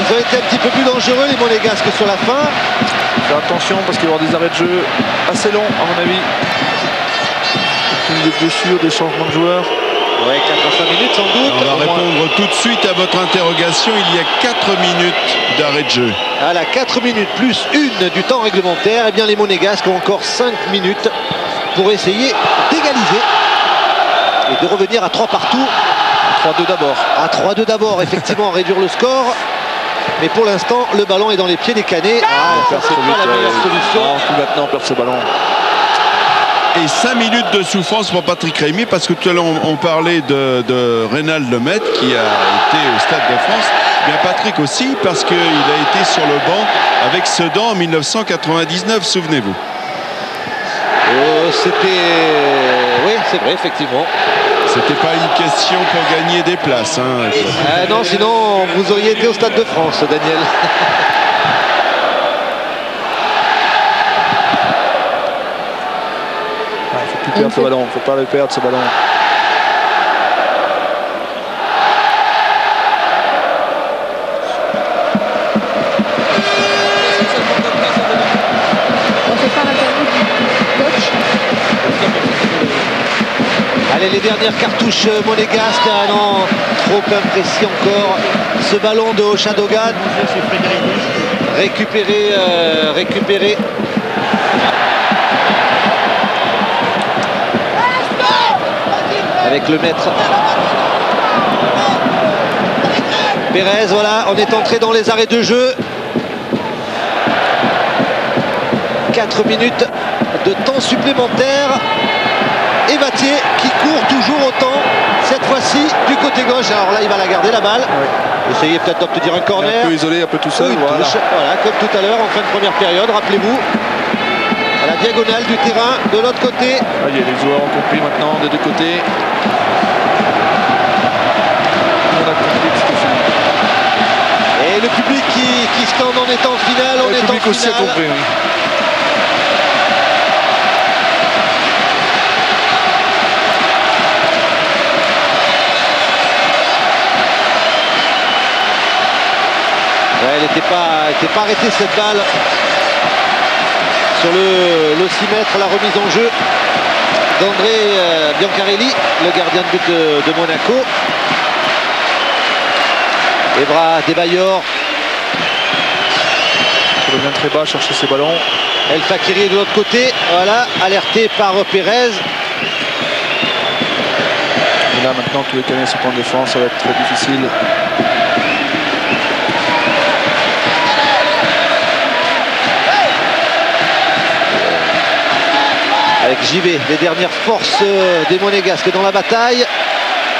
Ils ont été un petit peu plus dangereux les monégasques sur la fin. Faire attention parce qu'il va y avoir des arrêts de jeu assez longs à mon avis. Des blessures, des changements de joueurs. Ouais, 4 à 5 minutes sans doute. On va répondre tout de suite à votre interrogation. Il y a 4 minutes d'arrêt de jeu. À la 4 minutes plus 1 du temps réglementaire, eh bien les monégasques ont encore 5 minutes pour essayer d'égaliser et de revenir à 3 partout. 3-2 d'abord. À 3-2 d'abord, effectivement, réduire le score. Mais pour l'instant, le ballon est dans les pieds des Canets. Ça, c'est pas la meilleure solution. Maintenant, on perd ce ballon. Et 5 minutes de souffrance pour Patrick Rémy, parce que tout à l'heure on parlait de Reynald Lemaître qui a été au Stade de France. Bien Patrick aussi, parce qu'il a été sur le banc avec Sedan en 1999, souvenez-vous. Oui, c'est vrai, effectivement. C'était pas une question pour gagner des places. Non, sinon vous auriez été au Stade de France, Daniel. Faut plus perdre ce ballon, faut pas le perdre ce ballon. Allez, les dernières cartouches monégasques. Ah non, trop imprécis encore. Ce ballon de Ochadogan. Récupéré. Avec le maître. Pérez, voilà, on est entré dans les arrêts de jeu. 4 minutes de temps supplémentaire. Et Vattier qui court toujours autant, cette fois-ci du côté gauche. Alors là, il va la garder la balle. Ouais. Essayez peut-être d'obtenir un corner. Un peu isolé, un peu tout seul. Voilà. Voilà, comme tout à l'heure en fin de première période, rappelez-vous. À la diagonale du terrain, de l'autre côté. Ah, il y a les joueurs ont compris maintenant des deux côtés. On a compris que c'était fini. Et le public qui scande en étant en finale, on est en finale. Le public aussi a compris, oui. Elle n'était pas arrêtée cette balle sur le 6 mètres, la remise en jeu d'André Biancarelli, le gardien de but de Monaco. Evra Debayor. Il revient très bas chercher ses ballons. El Fakiri de l'autre côté, voilà, alerté par Pérez. Et là maintenant tous les Canets sont en défense, ça va être très difficile. Avec JV, les dernières forces des Monégasques dans la bataille.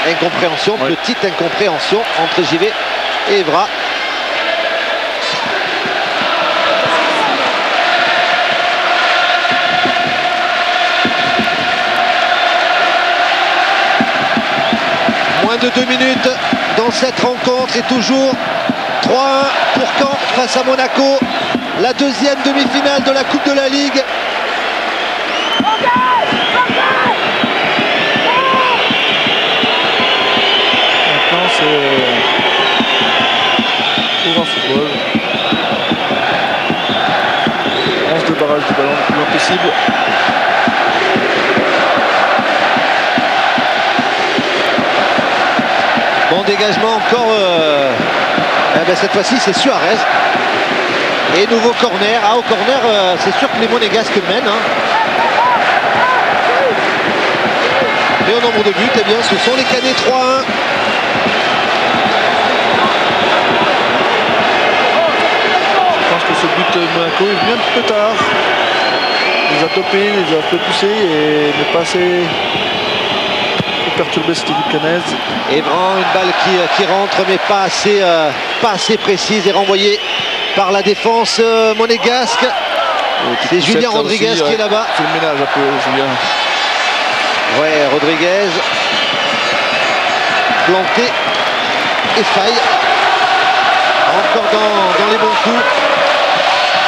Incompréhension, ouais. Petite incompréhension entre JV et Evra. Moins de 2 minutes dans cette rencontre et toujours 3-1 pour Caen face à Monaco. La deuxième demi-finale de la Coupe de la Ligue. Pour un football. 11 de barrage du ballon le plus loin possible. Bon dégagement encore. Cette fois-ci c'est Suarez. Et nouveau corner. Ah, au corner, c'est sûr que les Monégasques mènent. Hein. Et au nombre de buts, eh bien, ce sont les Canets 3-1. Je pense que ce but de Monaco est venu un peu tard. Il les a topés, il les a un peu poussés et ne pas assez pour perturber cette équipe canaise. Evran, une balle qui rentre mais pas assez précise et renvoyée par la défense monégasque. C'est Julien Rodriguez qui est là-bas. C'est le ménage un peu, Julien. Ouais, Rodriguez. Planté et faille. Encore dans les bons coups.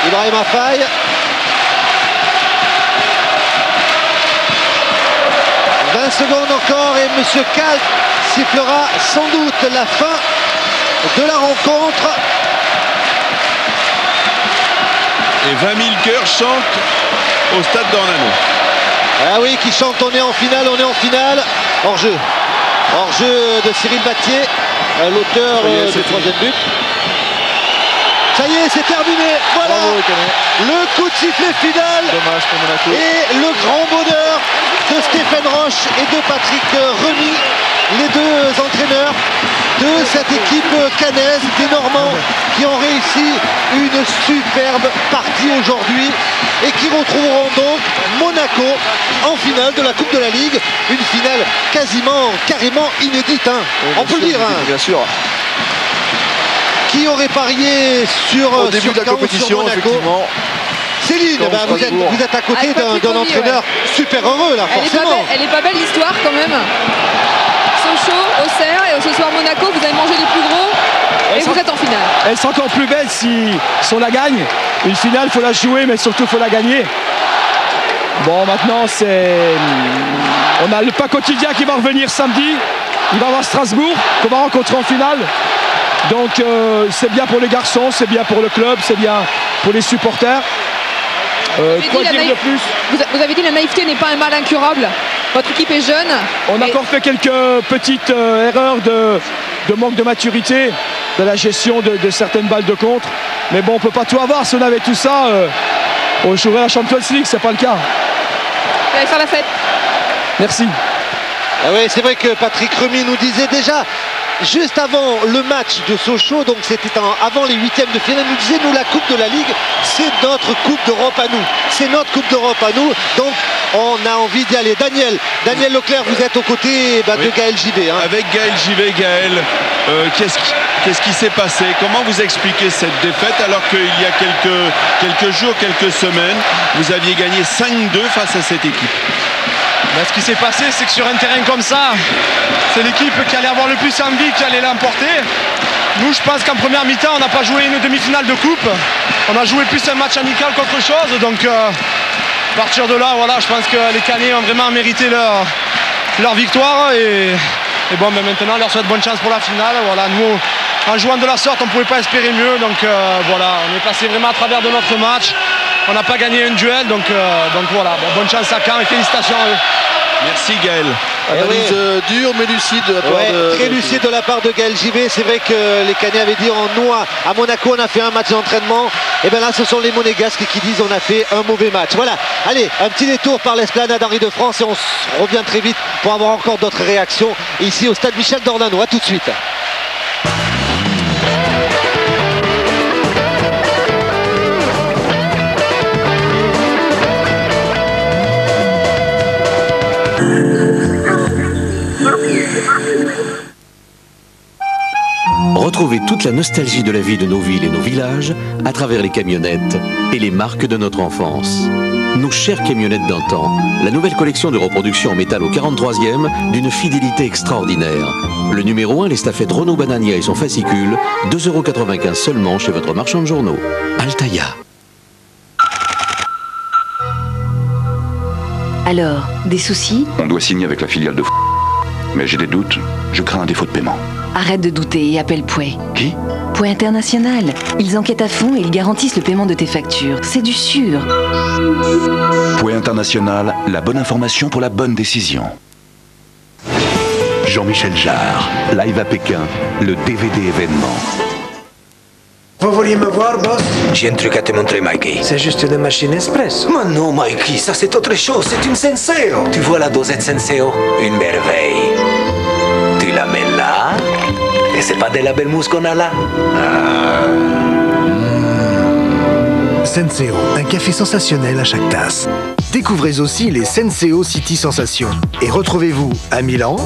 Ibrahim Faye. « 20 secondes encore et M. Kalk sifflera sans doute la fin de la rencontre. » Et 20 000 cœurs chantent au stade d'Ornano. Ah oui, qui chante, on est en finale, Hors-jeu. Hors-jeu de Cyril Vattier, l'auteur du troisième but. Ça y est, c'est terminé. Voilà. Bravo, le coup de sifflet final. Dommage pour Monaco. Et le grand bonheur de Stéphane Roche et de Patrick Remy, les deux entraîneurs de cette équipe canaise, des Normands, qui ont réussi une superbe partie aujourd'hui et qui retrouveront donc Monaco en finale de la Coupe de la Ligue. Une finale carrément inédite, hein. Oui, on peut le dire. Hein. Bien sûr. Qui aurait parié au début de la compétition, effectivement. Céline, vous êtes à côté d'un entraîneur super heureux là, forcément. Elle est pas belle l'histoire quand même. Sochaux, Auxerre et ce soir Monaco, vous avez mangé les plus gros et vous êtes en finale. Elle sera encore plus belle si on la gagne. Une finale, il faut la jouer, mais surtout il faut la gagner. Bon, maintenant, on a le pas quotidien qui va revenir samedi. Il va avoir Strasbourg, qu'on va rencontrer en finale. Donc, c'est bien pour les garçons, c'est bien pour le club, c'est bien pour les supporters. Quoi dire de plus? Vous avez dit la naïveté n'est pas un mal incurable. Votre équipe est jeune. On a encore fait quelques petites erreurs de manque de maturité, de la gestion de certaines balles de contre. Mais bon, on ne peut pas tout avoir. Si on avait tout ça, on jouerait la Champions League, c'est pas le cas. Vous allez faire la fête. Merci. Ah oui, c'est vrai que Patrick Remy nous disait déjà, juste avant le match de Sochaux, donc c'était avant les huitièmes de finale, nous disait, nous, la Coupe de la Ligue, c'est notre Coupe d'Europe à nous. C'est notre Coupe d'Europe à nous, donc on a envie d'y aller. Daniel Leclerc, vous êtes aux côtés de Gaël Givet. Hein. Avec Gaël Givet, Gaël, qu'est-ce qui s'est passé? Comment vous expliquez cette défaite alors qu'il y a quelques jours, quelques semaines, vous aviez gagné 5-2 face à cette équipe? Ben, ce qui s'est passé, c'est que sur un terrain comme ça, c'est l'équipe qui allait avoir le plus envie qui allait l'emporter. Nous, je pense qu'en première mi-temps, on n'a pas joué une demi-finale de coupe. On a joué plus un match amical qu'autre chose. Donc, à partir de là, voilà, je pense que les Canets ont vraiment mérité leur victoire. Et bon, ben maintenant, on leur souhaite bonne chance pour la finale. Voilà, nous, en jouant de la sorte, on ne pouvait pas espérer mieux. Donc, voilà, on est passé vraiment à travers de notre match. On n'a pas gagné un duel, donc voilà, bonne chance à Caen et félicitations à eux. Merci Gaël. Analyse dure mais lucide de la part très lucide de la part de Gaël Givet. C'est vrai que les Canets avaient dit à Monaco, on a fait un match d'entraînement. Et bien là, ce sont les Monégasques qui disent on a fait un mauvais match. Voilà, allez, un petit détour par l'esplanade Henri de France et on revient très vite pour avoir encore d'autres réactions ici au stade Michel Dornano. À tout de suite. Retrouvez toute la nostalgie de la vie de nos villes et nos villages à travers les camionnettes et les marques de notre enfance. Nos chères camionnettes d'antan, la nouvelle collection de reproduction en métal au 43e d'une fidélité extraordinaire. Le numéro 1, l'estafette Renault Banania et son fascicule, 2,95 € seulement chez votre marchand de journaux. Altaïa. Alors, des soucis? On doit signer avec la filiale de mais j'ai des doutes, je crains un défaut de paiement. Arrête de douter et appelle Pouet. Qui? Pouet International. Ils enquêtent à fond et ils garantissent le paiement de tes factures. C'est du sûr. Pouet International, la bonne information pour la bonne décision. Jean-Michel Jarre, live à Pékin, le DVD événement. Vous vouliez me voir, boss? J'ai un truc à te montrer, Mikey. C'est juste une machine espresso. Mais non, Mikey, ça c'est autre chose, c'est une Senseo. Tu vois la dosette Senseo? Une merveille. Tu la mets là, et c'est pas de la belle mousse qu'on a là. Senseo, un café sensationnel à chaque tasse. Découvrez aussi les Senseo City Sensations. Et retrouvez-vous à Milan,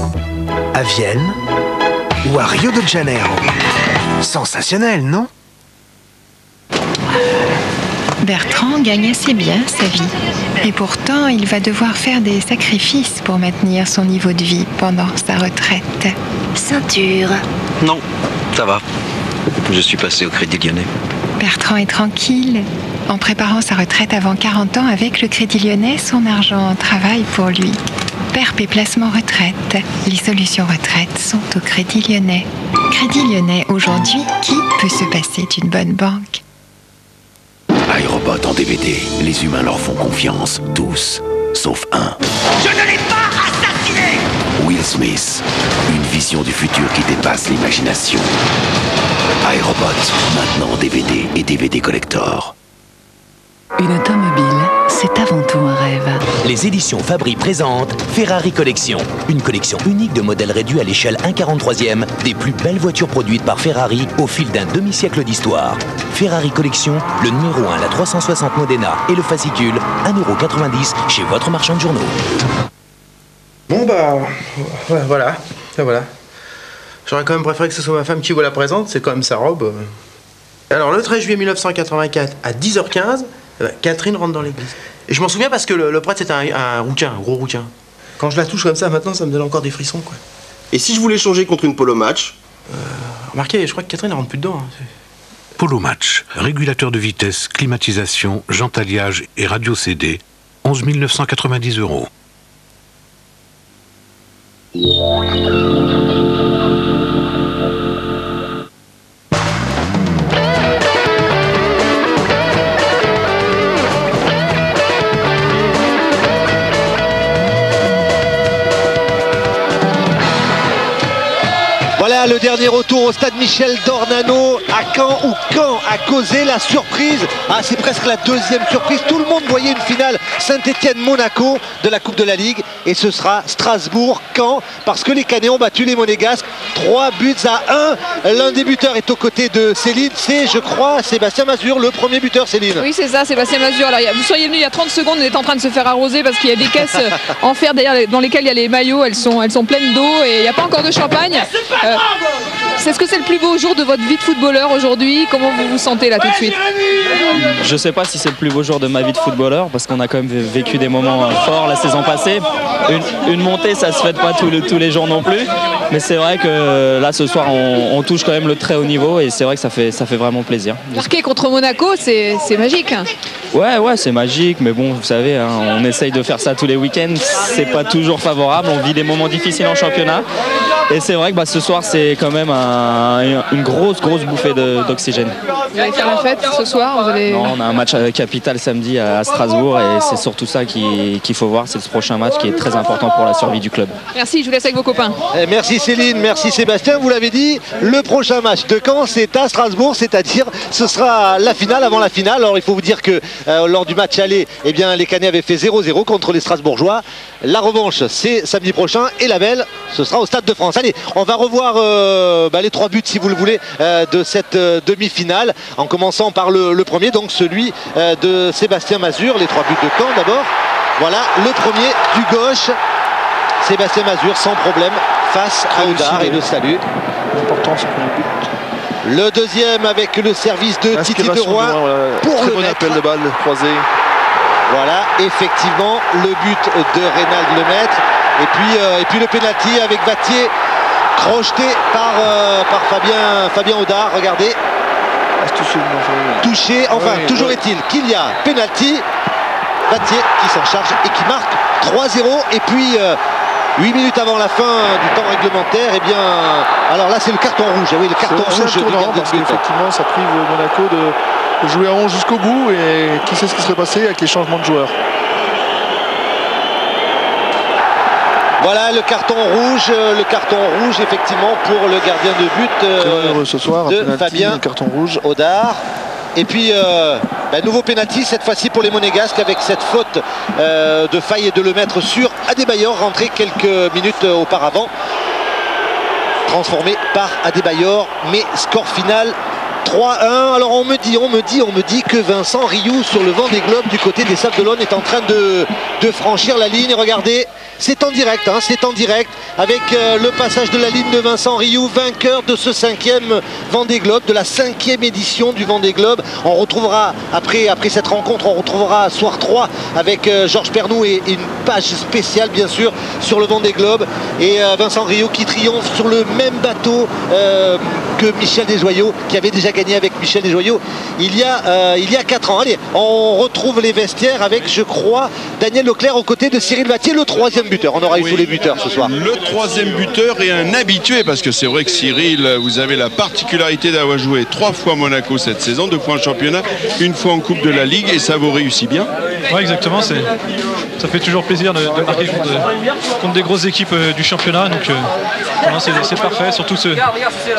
à Vienne ou à Rio de Janeiro. Sensationnel, non? Bertrand gagne assez bien sa vie. Et pourtant, il va devoir faire des sacrifices pour maintenir son niveau de vie pendant sa retraite. Ceinture. Non, ça va. Je suis passé au Crédit Lyonnais. Bertrand est tranquille. En préparant sa retraite avant 40 ans avec le Crédit Lyonnais, son argent travaille pour lui. Perp et placement retraite. Les solutions retraite sont au Crédit Lyonnais. Crédit Lyonnais, aujourd'hui, qui peut se passer d'une bonne banque? iRobot en DVD. Les humains leur font confiance, tous, sauf un. Je ne l'ai pas assassiné! Will Smith. Une vision du futur qui dépasse l'imagination. iRobot, maintenant en DVD et DVD collector. Une automobile, c'est avant tout un rêve. Les éditions Fabry présentent Ferrari Collection. Une collection unique de modèles réduits à l'échelle 1/43e des plus belles voitures produites par Ferrari au fil d'un demi-siècle d'histoire. Ferrari Collection, le numéro 1, la 360 Modena et le fascicule, 1,90 € chez votre marchand de journaux. Bon voilà. J'aurais quand même préféré que ce soit ma femme qui vous la présente, c'est quand même sa robe. Alors le 13 juillet 1984 à 10h15, Catherine rentre dans l'église. Et je m'en souviens parce que le prêtre c'était un rouquin, un gros rouquin. Quand je la touche comme ça maintenant, ça me donne encore des frissons quoi. Et si je voulais changer contre une Polo Match? Remarquez, je crois que Catherine elle rentre plus dedans. Hein. Polo Match, régulateur de vitesse, climatisation, jantes alliage et radio CD, 11 990 €. Voilà le dernier retour au stade Michel Dornano à Caen, où Caen a causé la surprise. Ah, c'est presque la deuxième surprise. Tout le monde voyait une finale Saint-Étienne-Monaco de la Coupe de la Ligue, et ce sera Strasbourg-Caen, parce que les Canets ont battu les Monégasques 3-1. L'un des buteurs est aux côtés de Céline, c'est, je crois, Sébastien Mazur, le premier buteur. Céline. Oui, c'est ça, Sébastien Mazur. Alors, vous seriez venu il y a 30 secondes, on est en train de se faire arroser parce qu'il y a des caisses en fer derrière dans lesquelles il y a les maillots, elles sont pleines d'eau et il n'y a pas encore de champagne. Est-ce que c'est le plus beau jour de votre vie de footballeur aujourd'hui? Comment vous vous sentez là tout de suite? Je ne sais pas si c'est le plus beau jour de ma vie de footballeur, parce qu'on a quand même vécu des moments forts la saison passée. Une montée, ça se fait pas tous les jours non plus, mais c'est vrai que là ce soir on touche quand même le très haut niveau, et c'est vrai que ça fait vraiment plaisir. Marquer contre Monaco, c'est magique. Ouais, c'est magique, mais bon, vous savez, hein, on essaye de faire ça tous les week-ends, c'est pas toujours favorable, on vit des moments difficiles en championnat, et c'est vrai que ce soir c'est quand même une grosse bouffée d'oxygène. Vous allez faire la fête ce soir? Non, on a un match capital samedi à Strasbourg, et c'est surtout ça qu'il faut voir, c'est ce prochain match qui est très important pour la survie du club. Merci, je vous laisse avec vos copains. Merci Céline, merci Sébastien, vous l'avez dit, le prochain match de Caen c'est à Strasbourg, c'est-à-dire ce sera la finale avant la finale. Alors il faut vous dire que lors du match aller, eh bien, les Canets avaient fait 0-0 contre les Strasbourgeois. La revanche c'est samedi prochain, et la belle ce sera au Stade de France. Allez, on va revoir les 3 buts si vous le voulez de cette demi-finale, en commençant par le premier, donc celui de Sébastien Mazur. Les 3 buts de Caen d'abord. Voilà le premier du gauche, Sébastien Mazur sans problème face à Audard, et le salut. Important ce premier but. Le deuxième avec le service de Titi de Roy pour très le bon mettre. appel de balle croisé. Voilà, effectivement, le but de Reynald Lemaitre. Et puis le pénalty avec Vattier, crocheté par Fabien Audard. Regardez. Touché, enfin, oui, toujours oui. est-il qu'il y a pénalty. Vattier qui s'en charge et qui marque 3-0. Et puis 8 minutes avant la fin du temps réglementaire, eh bien, alors là c'est le carton rouge. Oui, le carton rouge du gardien de parce but. qu'effectivement ça prive Monaco de jouer à 11 jusqu'au bout, et qui sait ce qui serait passé avec les changements de joueurs. Voilà le carton rouge effectivement pour le gardien de but ce soir, de penalty, Fabien carton rouge. Audard. Et puis nouveau pénalty cette fois-ci pour les Monégasques, avec cette faute de Faye et de Lemaitre sur Adebayor, rentré quelques minutes auparavant, transformé par Adebayor, mais score final 3-1. Alors on me dit que Vincent Rioux sur le Vendée Globe du côté des Sables d'Olonne est en train de franchir la ligne. Regardez, c'est en direct, avec le passage de la ligne de Vincent Rioux, vainqueur de ce 5e Vendée Globe, de la 5e édition du Vendée Globe. On retrouvera, après cette rencontre, on retrouvera soir 3 avec Georges Pernou, et une page spéciale bien sûr sur le Vendée Globe, et Vincent Rioux qui triomphe sur le même bateau que Michel Desjoyaux, qui avait déjà gagné avec Michel Desjoyaux il y a 4 ans. Allez, on retrouve les vestiaires avec, je crois, Daniel Leclerc aux côtés de Cyril Vattier, le 3e buteur. On aura eu tous les buteurs ce soir. Le 3e buteur est un habitué, parce que c'est vrai que Cyril, vous avez la particularité d'avoir joué 3 fois Monaco cette saison, 2 fois en championnat, 1 fois en Coupe de la Ligue, et ça vous réussit bien. Oui, exactement. Ça fait toujours plaisir de marquer contre des grosses équipes du championnat. Donc c'est parfait. Surtout ce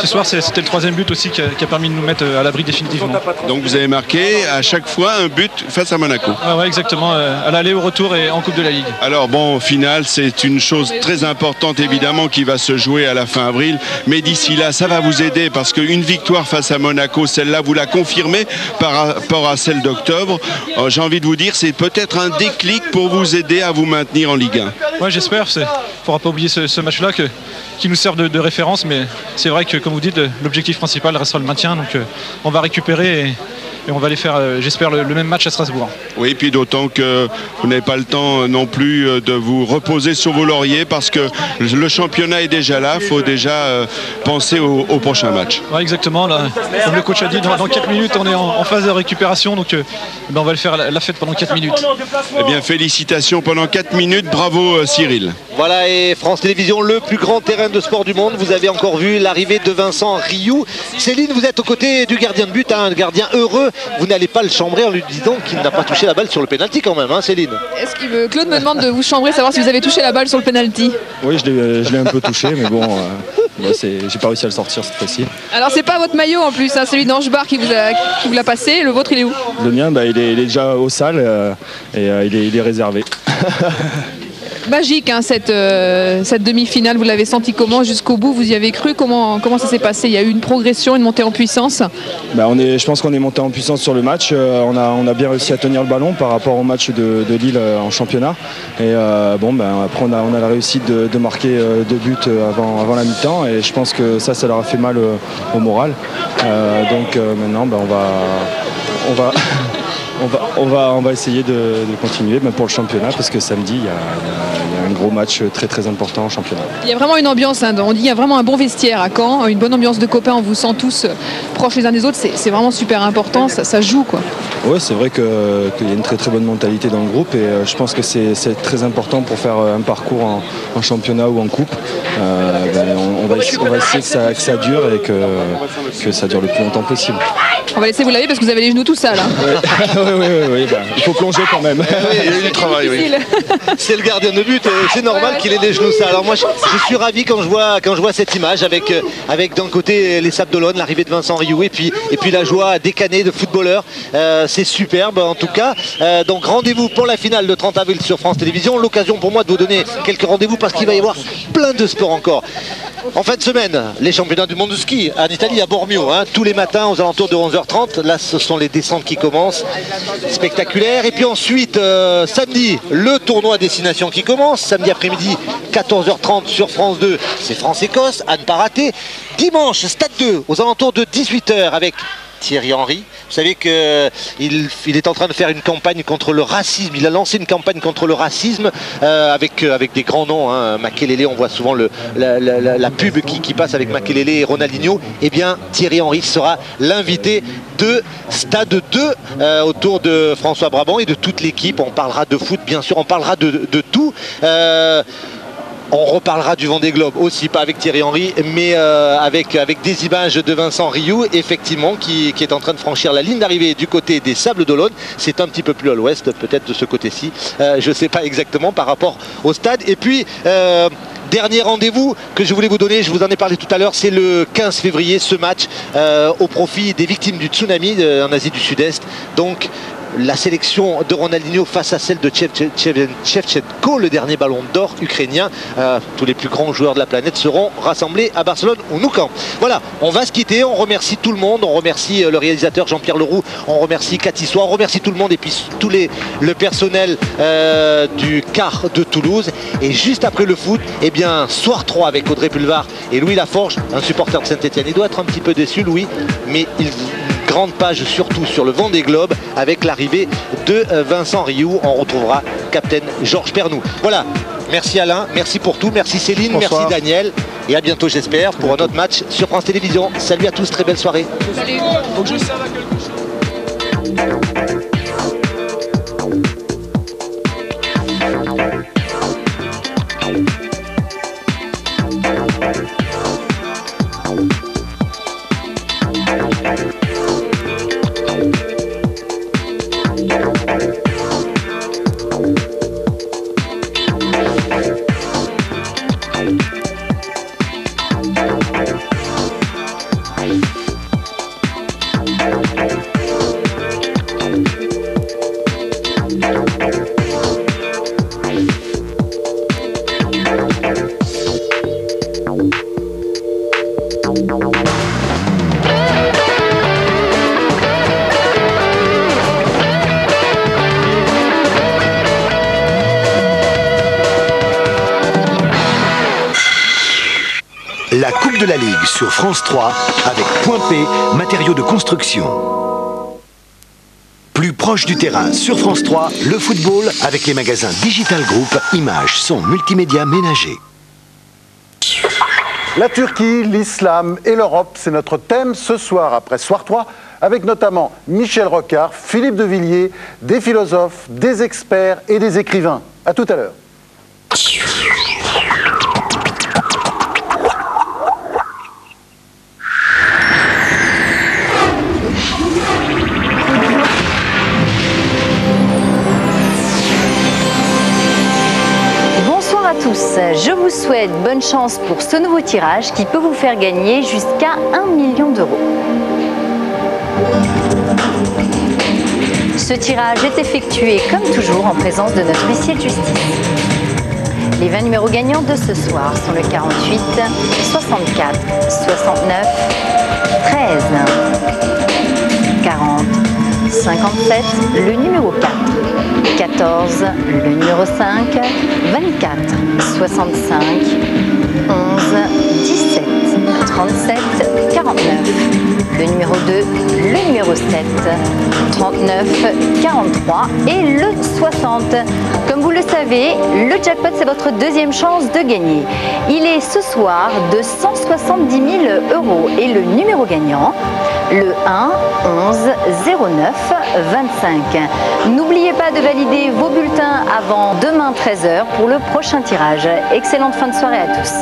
soir, c'était le 3e but aussi qui a permis de nous mettre à l'abri définitivement. Donc vous avez marqué à chaque fois un but face à Monaco. Oui, exactement. À l'aller, au retour et en Coupe de la Ligue. Alors bon, au final, c'est une chose très importante évidemment qui va se jouer à la fin avril. Mais d'ici là, ça va vous aider, parce qu'une victoire face à Monaco, celle-là, vous la confirmez par rapport à celle d'octobre. J'ai envie de vous dire, c'est peut-être un déclic pour vous aider à vous maintenir en Ligue 1. Oui, j'espère. Il ne faudra pas oublier ce match-là qui nous sert de référence. Mais c'est vrai que, comme vous dites, l'objectif principal restera le maintien. Donc on va récupérer et on va aller faire, j'espère, le même match à Strasbourg. Oui, puis d'autant que vous n'avez pas le temps non plus de vous reposer sur vos lauriers parce que le championnat est déjà là, il faut déjà penser au prochain match. Ouais, exactement, là, comme le coach a dit, dans 4 minutes on est en phase de récupération, donc on va le faire la fête pendant 4 minutes. Eh bien, félicitations pendant 4 minutes, bravo Cyril. Voilà, et France Télévisions, le plus grand terrain de sport du monde. Vous avez encore vu l'arrivée de Vincent Rioux. Céline, vous êtes aux côtés du gardien de but, un gardien heureux. Vous n'allez pas le chambrer en lui disant qu'il n'a pas touché la balle sur le pénalty quand même, hein, Céline. Claude me demande de vous chambrer, savoir si vous avez touché la balle sur le pénalty. Oui, je l'ai un peu touché, mais bon, j'ai pas réussi à le sortir cette fois-ci. Alors c'est pas votre maillot en plus, hein, celui d'Angebar qui vous l'a passé. Le vôtre, il est où? Le mien, il est déjà au salle et il est réservé. Magique, hein, cette demi-finale, vous l'avez senti comment jusqu'au bout? Vous y avez cru? Comment ça s'est passé? Il y a eu une progression, une montée en puissance? Je pense qu'on est monté en puissance sur le match. On a bien réussi à tenir le ballon par rapport au match de Lille en championnat. Et après on a la réussite de marquer 2 buts avant la mi-temps. Et je pense que ça leur a fait mal au moral. Maintenant on va essayer de continuer pour le championnat parce que samedi il y a un gros match très très important en championnat. Il y a vraiment une ambiance, hein, on dit il y a vraiment un bon vestiaire à Caen, une bonne ambiance de copains, on vous sent tous proches les uns des autres, c'est vraiment super important, ça joue quoi. Oui, c'est vrai qu'il y a une très très bonne mentalité dans le groupe et je pense que c'est très important pour faire un parcours en championnat ou en coupe. On va essayer que ça dure et que ça dure le plus longtemps possible. On va laisser vous laver parce que vous avez les genoux tout sales. Hein. Oui, il faut plonger quand même. Il y a eu du travail, oui. C'est le gardien de but, c'est normal qu'il ait les genoux sales. Alors moi je suis ravi quand je vois cette image avec d'un côté les Sables d'Olonne, l'arrivée de Vincent Rioux et puis la joie décannée de footballeurs. C'est superbe en tout cas. Donc rendez-vous pour la finale le 30 avril sur France Télévisions. L'occasion pour moi de vous donner quelques rendez-vous parce qu'il va y avoir plein de sports encore. En fin de semaine, les championnats du monde de ski en Italie à Bormio, hein, tous les matins aux alentours de 11h30. Là, ce sont les descentes qui commencent, spectaculaire. Et puis ensuite, samedi, le tournoi à destination qui commence. Samedi après-midi, 14h30 sur France 2, c'est France-Écosse, à ne pas rater. Dimanche, Stade 2, aux alentours de 18h avec Thierry Henry. Vous savez qu'il est en train de faire une campagne contre le racisme. Il a lancé une campagne contre le racisme avec des grands noms. Hein. Makelele, on voit souvent la pub qui passe avec Makelele et Ronaldinho. Eh bien, Thierry Henry sera l'invité de Stade 2 autour de François Brabant et de toute l'équipe. On parlera de foot, bien sûr, on parlera de tout. On reparlera du Vendée Globe aussi, pas avec Thierry Henry, mais avec des images de Vincent Rioux, effectivement, qui est en train de franchir la ligne d'arrivée du côté des Sables d'Olonne. C'est un petit peu plus à l'ouest, peut-être de ce côté-ci. Je ne sais pas exactement par rapport au stade. Et puis, dernier rendez-vous que je voulais vous donner, je vous en ai parlé tout à l'heure, c'est le 15 février, ce match au profit des victimes du tsunami en Asie du Sud-Est. Donc, la sélection de Ronaldinho face à celle de Shevchenko, le dernier ballon d'or ukrainien. Tous les plus grands joueurs de la planète seront rassemblés à Barcelone au Nou Camp. Voilà, on va se quitter, on remercie tout le monde, on remercie le réalisateur Jean-Pierre Leroux, on remercie Cathy Soie, on remercie tout le monde et puis le personnel du CAR de Toulouse. Et juste après le foot, eh bien, soir 3 avec Audrey Pulvar et Louis Laforge, un supporter de Saint-Etienne. Il doit être un petit peu déçu, Louis, mais grande page surtout sur le Vendée Globe avec l'arrivée de Vincent Rioux. On retrouvera Captain Georges Pernou. Voilà, merci Alain, merci pour tout, merci Céline, Bonsoir. Merci Daniel et à bientôt j'espère pour un autre match sur France Télévisions. Salut à tous, très belle soirée. Salut. Faut que je serve à quelque chose. La Coupe de la Ligue sur France 3 avec Point P, matériaux de construction. Plus proche du terrain, sur France 3, le football avec les magasins Digital Group, images, son, multimédia ménager. La Turquie, l'islam et l'Europe, c'est notre thème ce soir après Soir 3, avec notamment Michel Rocard, Philippe de Villiers, des philosophes, des experts et des écrivains. À tout à l'heure. Bonsoir à tous, je vous souhaite bonne chance pour ce nouveau tirage qui peut vous faire gagner jusqu'à 1 million d'euros. Ce tirage est effectué comme toujours en présence de notre huissier de justice. Les 20 numéros gagnants de ce soir sont le 48, 64, 69, 13, 40, 57, le numéro 4, 14, le numéro 5, 24, 65, 11, 17, 37, 49, le numéro 2, le numéro 7, 39, 43 et le 60. Comme vous le savez, le jackpot c'est votre deuxième chance de gagner. Il est ce soir de 170 000 € et le numéro gagnant, le 1 11 09 25. N'oubliez pas de valider vos bulletins avant demain 13 h pour le prochain tirage. Excellente fin de soirée à tous.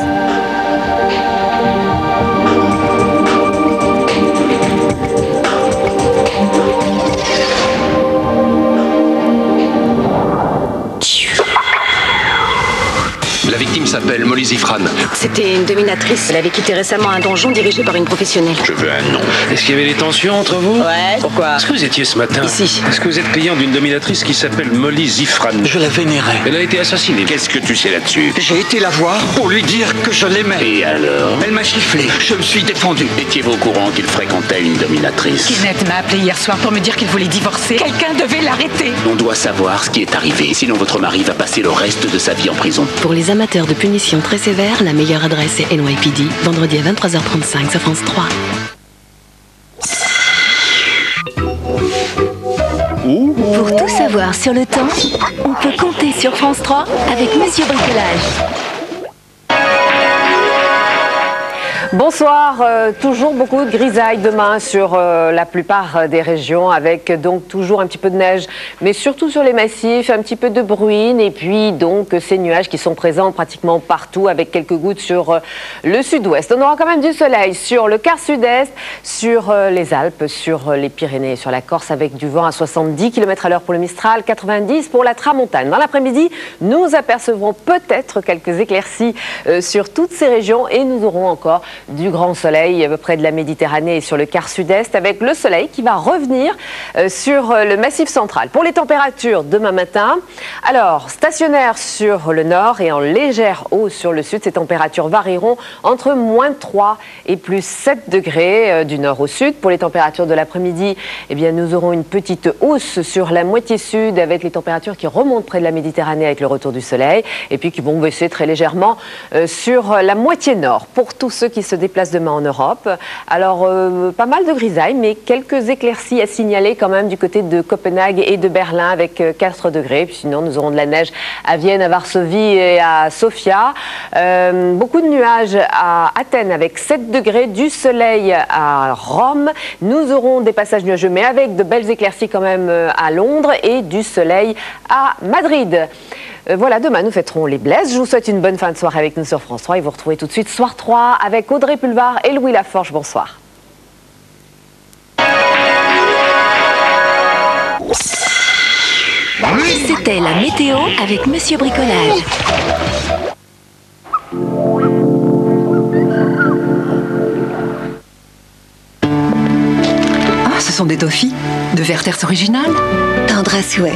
La victime s'appelle Molly Zifran. C'était une dominatrice. Elle avait quitté récemment un donjon dirigé par une professionnelle. Je veux un nom. Est-ce qu'il y avait des tensions entre vous? Ouais. Pourquoi? Est-ce que vous étiez ce matin? Ici. Est-ce que vous êtes client d'une dominatrice qui s'appelle Molly Zifran? Je la vénérais. Elle a été assassinée. Qu'est-ce que tu sais là-dessus? J'ai été la voir pour lui dire que je l'aimais. Et alors? Elle m'a giflé. Je me suis défendu. Étiez-vous au courant qu'il fréquentait une dominatrice? Kenneth m'a appelé hier soir pour me dire qu'il voulait divorcer. Quelqu'un devait l'arrêter. On doit savoir ce qui est arrivé, sinon votre mari va passer le reste de sa vie en prison. Pour les amateurs de punitions très sévères, la meilleure adresse est NYPD, vendredi à 23h35 sur France 3. Pour tout savoir sur le temps, on peut compter sur France 3 avec Monsieur Bricolage. Bonsoir, toujours beaucoup de grisailles demain sur la plupart des régions avec donc toujours un petit peu de neige mais surtout sur les massifs, un petit peu de bruine et puis donc ces nuages qui sont présents pratiquement partout avec quelques gouttes sur le sud-ouest. On aura quand même du soleil sur le quart sud-est, sur les Alpes, sur les Pyrénées, sur la Corse avec du vent à 70 km à l'heure pour le Mistral, 90 pour la Tramontane. Dans l'après-midi, nous apercevrons peut-être quelques éclaircies sur toutes ces régions et nous aurons encore du grand soleil près de la Méditerranée et sur le quart sud-est avec le soleil qui va revenir sur le massif central. Pour les températures demain matin, alors stationnaire sur le nord et en légère hausse sur le sud, ces températures varieront entre moins 3 et plus 7 degrés du nord au sud. Pour les températures de l'après-midi, eh bien, nous aurons une petite hausse sur la moitié sud avec les températures qui remontent près de la Méditerranée avec le retour du soleil et puis qui vont baisser très légèrement sur la moitié nord. Pour tous ceux qui se déplacent demain en Europe. Alors, pas mal de grisailles, mais quelques éclaircies à signaler quand même du côté de Copenhague et de Berlin avec 4 degrés. Puis sinon, nous aurons de la neige à Vienne, à Varsovie et à Sofia. Beaucoup de nuages à Athènes avec 7 degrés, du soleil à Rome. Nous aurons des passages nuageux, mais avec de belles éclaircies quand même à Londres et du soleil à Madrid. Voilà, demain nous fêterons les Blaises. Je vous souhaite une bonne fin de soirée avec nous sur France 3 et vous retrouvez tout de suite Soir 3 avec Audrey Pulvar et Louis Laforge. Bonsoir. C'était la météo avec Monsieur Bricolage. Ah, ce sont des toffees de Werther's original. Tendre à souhait.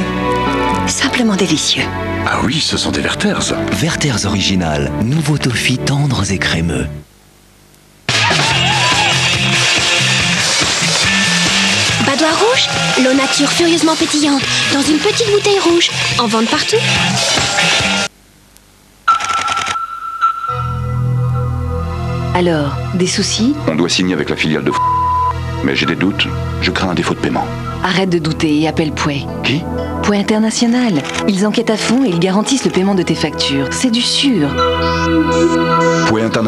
Simplement délicieux. Ah oui, ce sont des Werther's. Werther's original, nouveau toffee tendres et crémeux. Badois rouge, l'eau nature furieusement pétillante, dans une petite bouteille rouge, en vente partout. Alors, des soucis? On doit signer avec la filiale de Mais j'ai des doutes. Je crains un défaut de paiement. Arrête de douter et appelle Pouet. Qui? Pouet International. Ils enquêtent à fond et ils garantissent le paiement de tes factures. C'est du sûr. Pouet International.